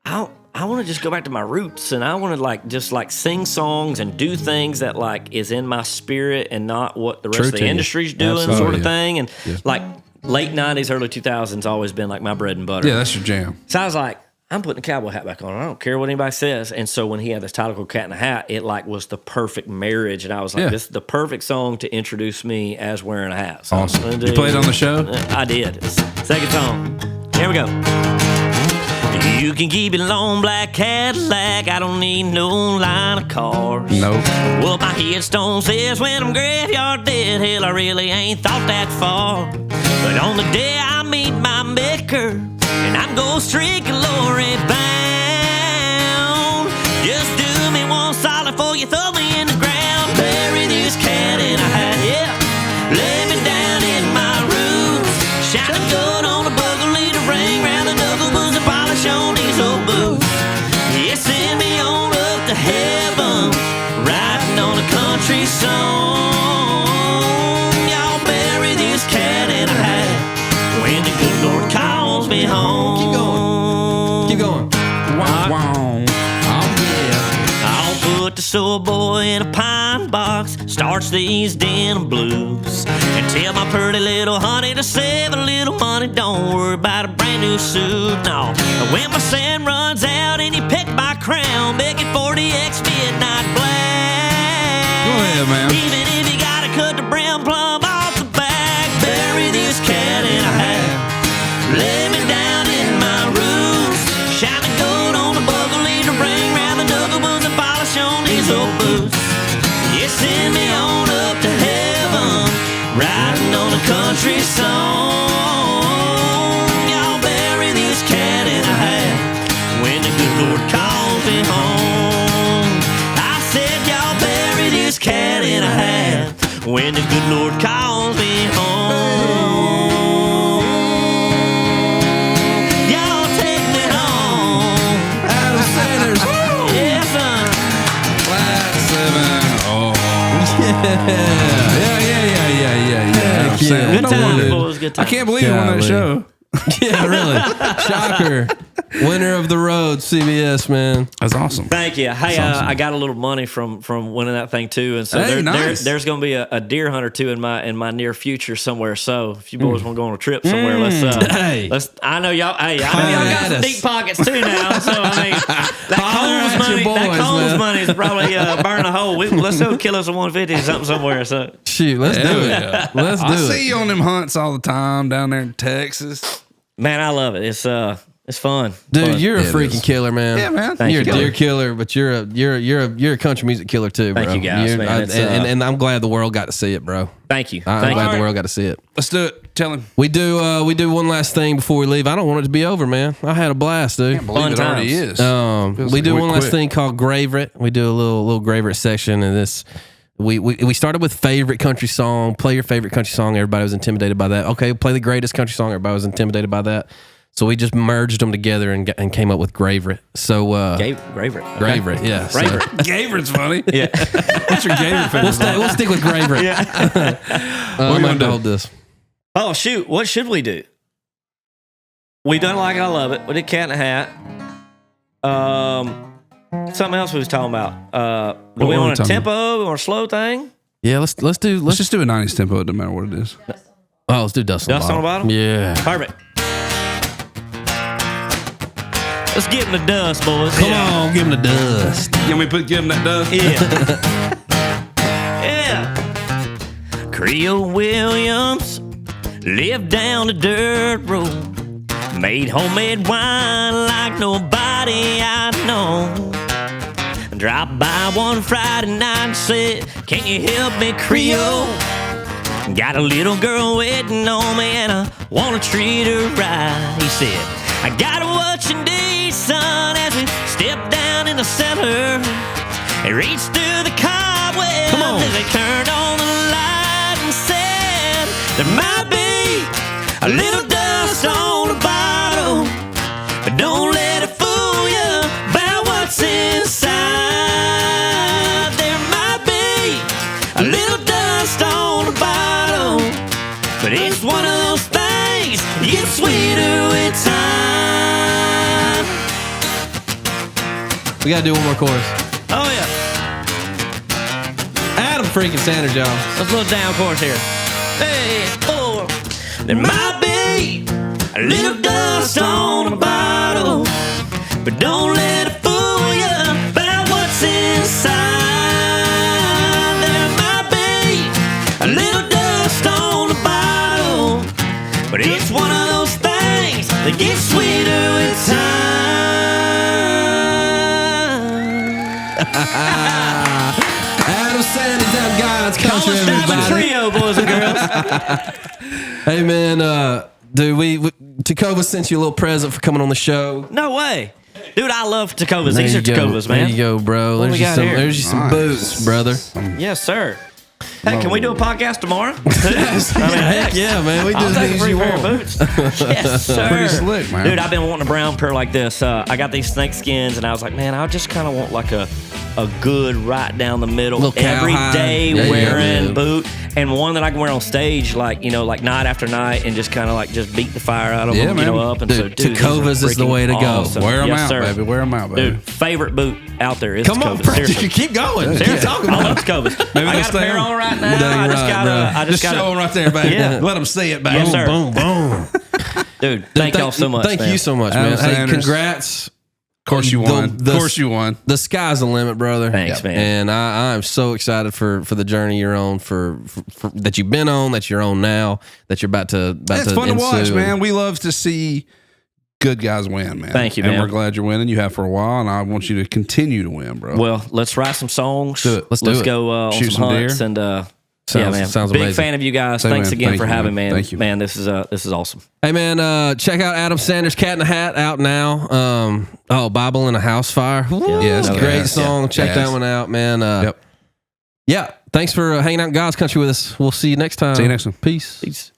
Speaker 3: I want to just go back to my roots, and I want to like just like sing songs and do things that like is in my spirit and not what the rest of the industry's doing, sort of thing. And like late 90s, early 2000s always been like my bread and butter.
Speaker 2: Yeah, that's your jam.
Speaker 3: So I was like, I'm putting a cowboy hat back on. I don't care what anybody says. And so when he had this title called Cat in a Hat, it like was the perfect marriage. And I was like, this is the perfect song to introduce me as wearing a hat. So
Speaker 2: awesome. You played on the show?
Speaker 3: I did. Second song. Here we go. You can keep it long black Cadillac. I don't need no line of cars.
Speaker 2: No.
Speaker 3: Well, my headstone says when I'm graveyard dead. Hell, I really ain't thought that far. But on the day I meet my maker, and I'm gold streak glory bound, just do me one solid before you throw me in the ground. Bury this cat in a hat, yeah. Lay me down in my roots. Shine a gun on the buckle, lead a ring round the knuckle, booze and polish on these old boots. Yeah, send me on up to heaven, riding on a country song. Y'all bury this cat in a hat when the good Lord calls me home.
Speaker 1: Keep going.
Speaker 2: Wow. Wow. Oh, yeah.
Speaker 3: I'll put the soul boy in a pine box, starts these denim blues, and tell my pretty little honey to save a little money. Don't worry about a brand new suit. No, when my sand runs out and you pick my crown, make it 40X midnight black.
Speaker 2: Go ahead, man.
Speaker 3: Even if you gotta cut the brim plumb off the back, bury this cat in a hat. Lay me down in my roots. Shine the gold on the buckle, lead the ring round the knuckles and polish on these old boots. Yeah, send me on up to heaven, riding on a country song. Y'all bury this cat in a hat when the good Lord calls me home. I said when the good Lord calls me home. Y'all take me home.
Speaker 1: Adam Sanders.
Speaker 3: Yeah, son.
Speaker 2: Flat 7. Oh. Yeah.
Speaker 1: Yeah.
Speaker 3: Good time, boys. Good time.
Speaker 2: I can't believe you won that show.
Speaker 1: Yeah, really. Shocker. Winner of the road, CBS, man.
Speaker 2: That's awesome.
Speaker 3: Thank you. Hey,
Speaker 2: awesome.
Speaker 3: I got a little money from winning that thing too, and so
Speaker 2: Hey, nice.
Speaker 3: there's going to be a deer hunter too in my near future somewhere. So if you boys want to go on a trip somewhere,
Speaker 1: Hey.
Speaker 3: let's. I know y'all. Hey, I know y'all got some deep pockets too now. So I mean, that Coles money is probably burning a hole. Let's go kill us a 150 something somewhere. So
Speaker 1: shoot, let's do it.
Speaker 2: Yeah.
Speaker 1: Let's do
Speaker 2: I
Speaker 1: it.
Speaker 2: see you on them hunts all the time down there in Texas.
Speaker 3: man, I love it. It's fun.
Speaker 1: Dude,
Speaker 3: Fun.
Speaker 1: you're a
Speaker 2: Yeah, it
Speaker 1: freaking
Speaker 2: is.
Speaker 1: killer, man.
Speaker 2: Yeah, man.
Speaker 3: Thank
Speaker 1: You're
Speaker 3: you,
Speaker 1: a deer killer, but you're a country music killer too, bro.
Speaker 3: Thank you, guys,
Speaker 1: You're-
Speaker 3: man. It's,
Speaker 1: and I'm glad the world got to see it, bro.
Speaker 3: Thank you.
Speaker 1: I'm
Speaker 3: Thank
Speaker 1: glad the
Speaker 3: you.
Speaker 1: world got to see it.
Speaker 2: Let's do it. Tell him.
Speaker 1: We do one last thing before we leave. I don't want it to be over, man. I had a blast, dude.
Speaker 2: Believe
Speaker 3: Fun
Speaker 2: it already
Speaker 3: times.
Speaker 2: is.
Speaker 1: We
Speaker 2: Feels like
Speaker 1: do
Speaker 2: we
Speaker 1: one last
Speaker 2: quit.
Speaker 1: thing called Graverite. We do a little Graverite section, and this we started with favorite country song. Play your favorite country song. Everybody was intimidated by that. Okay, play the greatest country song. Everybody was intimidated by that. So we just merged them together and came up with Graverite. So
Speaker 3: Graver.
Speaker 1: Graverite, yeah. So-
Speaker 3: Graver.
Speaker 2: Gavert's funny.
Speaker 3: Yeah.
Speaker 2: What's your Gaver favorite?
Speaker 1: We'll stick with Graverite. I'm
Speaker 2: gonna
Speaker 1: going to
Speaker 2: do?
Speaker 1: hold this.
Speaker 3: Oh shoot! What should we do? We done Like It, I Love It. We did Cat in the Hat. Something else we was talking about. Do
Speaker 2: What
Speaker 3: we
Speaker 2: were we
Speaker 3: want a
Speaker 2: talking
Speaker 3: tempo? We want a slow thing?
Speaker 1: Yeah, let's
Speaker 2: Let's just do a 90s tempo. It doesn't matter what it is.
Speaker 1: let's do Dust on the
Speaker 3: Dust on the
Speaker 1: Bottom.
Speaker 3: Bottom?
Speaker 1: Yeah.
Speaker 3: Perfect. Let's get in the dust, boys.
Speaker 1: Come on, give him the dust.
Speaker 2: You want me to give him that dust?
Speaker 3: Yeah. Yeah. Creole Williams lived down the dirt road. Made homemade wine like nobody I know. Dropped by one Friday night and said, can you help me, Creole? Got a little girl waiting on me and I wanna treat her right. He said, I gotta watch you need, son, as we step down in the cellar. He reached through the cobwebs as they turned on the light and said, there might be a little dust on the bottom, but don't let it fool you about what's inside. There might be a little dust on the bottom, but it's one of those things that gets sweeter with time.
Speaker 1: We got to do one more chorus.
Speaker 3: Oh yeah,
Speaker 1: Adam freaking Sanders, y'all.
Speaker 3: let's little down chorus here. Hey, oh, there might be a little dust on the bottle, but don't let it fool you about what's inside. There might be a little dust on the bottle, but it's one of those things that gets sweeter with time.
Speaker 1: Adam Sanders, that God's country,
Speaker 3: College Diamond
Speaker 1: everybody.
Speaker 3: Trio, boys and girls.
Speaker 1: Hey, man, dude, we Tacova sent you a little present for coming on the show.
Speaker 3: No way. Dude, I love Tacovas.
Speaker 1: There
Speaker 3: These
Speaker 1: you
Speaker 3: are
Speaker 1: go.
Speaker 3: Tacovas, man.
Speaker 1: There you go, bro.
Speaker 3: What we got here?
Speaker 1: There's you some
Speaker 2: Nice.
Speaker 1: boots, brother.
Speaker 3: Yes, sir. Hey, can we do a podcast tomorrow?
Speaker 1: Heck yeah, man. We do
Speaker 3: I'll
Speaker 1: as
Speaker 3: take
Speaker 1: many
Speaker 3: a
Speaker 1: as
Speaker 3: free
Speaker 1: you
Speaker 3: pair of
Speaker 1: want.
Speaker 3: boots. Yes, sir.
Speaker 2: Pretty slick, man.
Speaker 3: Dude, I've been wanting a brown pair like this. I got these snake skins, and I was like, man, I just kind of want like a good right down the middle,
Speaker 1: Little
Speaker 3: everyday
Speaker 1: cowhide. Yeah,
Speaker 3: wearing
Speaker 1: yeah.
Speaker 3: boot, and one that I can wear on stage, like like night after night, and just kind of like just beat the fire out of
Speaker 2: Yeah,
Speaker 3: them,
Speaker 2: man.
Speaker 3: up. And
Speaker 1: Dude,
Speaker 3: so, dude, these are
Speaker 1: Tacovas is the
Speaker 3: freaking
Speaker 1: way to go.
Speaker 3: awesome.
Speaker 2: Wear them
Speaker 3: Yes,
Speaker 2: out,
Speaker 3: sir.
Speaker 2: baby. Wear them out, baby.
Speaker 3: Dude, favorite boot out there is
Speaker 1: Come on,
Speaker 3: Tacovas.
Speaker 1: bro.
Speaker 3: Seriously.
Speaker 1: Keep going.
Speaker 3: Seriously.
Speaker 1: Keep talking
Speaker 3: I
Speaker 1: about
Speaker 3: love
Speaker 1: it.
Speaker 3: Tacovas.
Speaker 2: Maybe
Speaker 3: I
Speaker 2: they'll
Speaker 3: got a
Speaker 2: stay
Speaker 3: pair
Speaker 2: on.
Speaker 3: on right now.
Speaker 1: Dang
Speaker 3: I just
Speaker 1: right,
Speaker 3: got
Speaker 1: bro.
Speaker 3: I just got
Speaker 2: show them right there, baby.
Speaker 3: Yeah.
Speaker 2: Let them see it, baby.
Speaker 3: Yes, sir.
Speaker 1: Boom, boom.
Speaker 3: Dude, thank y'all so much.
Speaker 1: Thank
Speaker 3: man.
Speaker 1: you so much,
Speaker 2: Adam
Speaker 1: man. Hey,
Speaker 2: Sanders.
Speaker 1: congrats.
Speaker 2: Of course you won.
Speaker 1: The-
Speaker 2: Of course you won.
Speaker 1: The sky's the limit, brother.
Speaker 3: Thanks, man.
Speaker 1: And I'm so excited for the journey you're on, for that you've been on, that you're on now, that you're about to
Speaker 2: It's fun to watch,
Speaker 1: ensue.
Speaker 2: man. We love to see good guys win, man.
Speaker 3: Thank you,
Speaker 2: and
Speaker 3: man.
Speaker 2: we're glad you're winning. You have for a while, and I want you to continue to win, bro.
Speaker 3: Well, let's write some songs.
Speaker 1: Do it. Let's do it.
Speaker 3: go on
Speaker 2: Shoot
Speaker 3: some
Speaker 2: some
Speaker 3: hunts
Speaker 2: deer.
Speaker 3: and
Speaker 1: Sounds-
Speaker 3: man.
Speaker 1: sounds
Speaker 3: Big
Speaker 1: amazing.
Speaker 3: fan of you guys.
Speaker 2: Same,
Speaker 3: Thanks
Speaker 2: man.
Speaker 3: again
Speaker 2: Thank
Speaker 3: for
Speaker 2: you,
Speaker 3: having me,
Speaker 2: man.
Speaker 3: man.
Speaker 2: Thank you.
Speaker 3: Man, this is awesome.
Speaker 1: Hey, man, check out Adam Sanders' Cat in the Hat out now. Bible in a House Fire. Woo,
Speaker 2: Yeah, it's
Speaker 1: great
Speaker 2: gas.
Speaker 1: song.
Speaker 2: Yeah.
Speaker 1: Check
Speaker 2: Gas.
Speaker 1: that one out, man.
Speaker 2: Yep.
Speaker 1: Yeah, Thanks for hanging out in God's country with us. We'll see you next time.
Speaker 2: See you next one.
Speaker 1: Peace.
Speaker 3: Peace.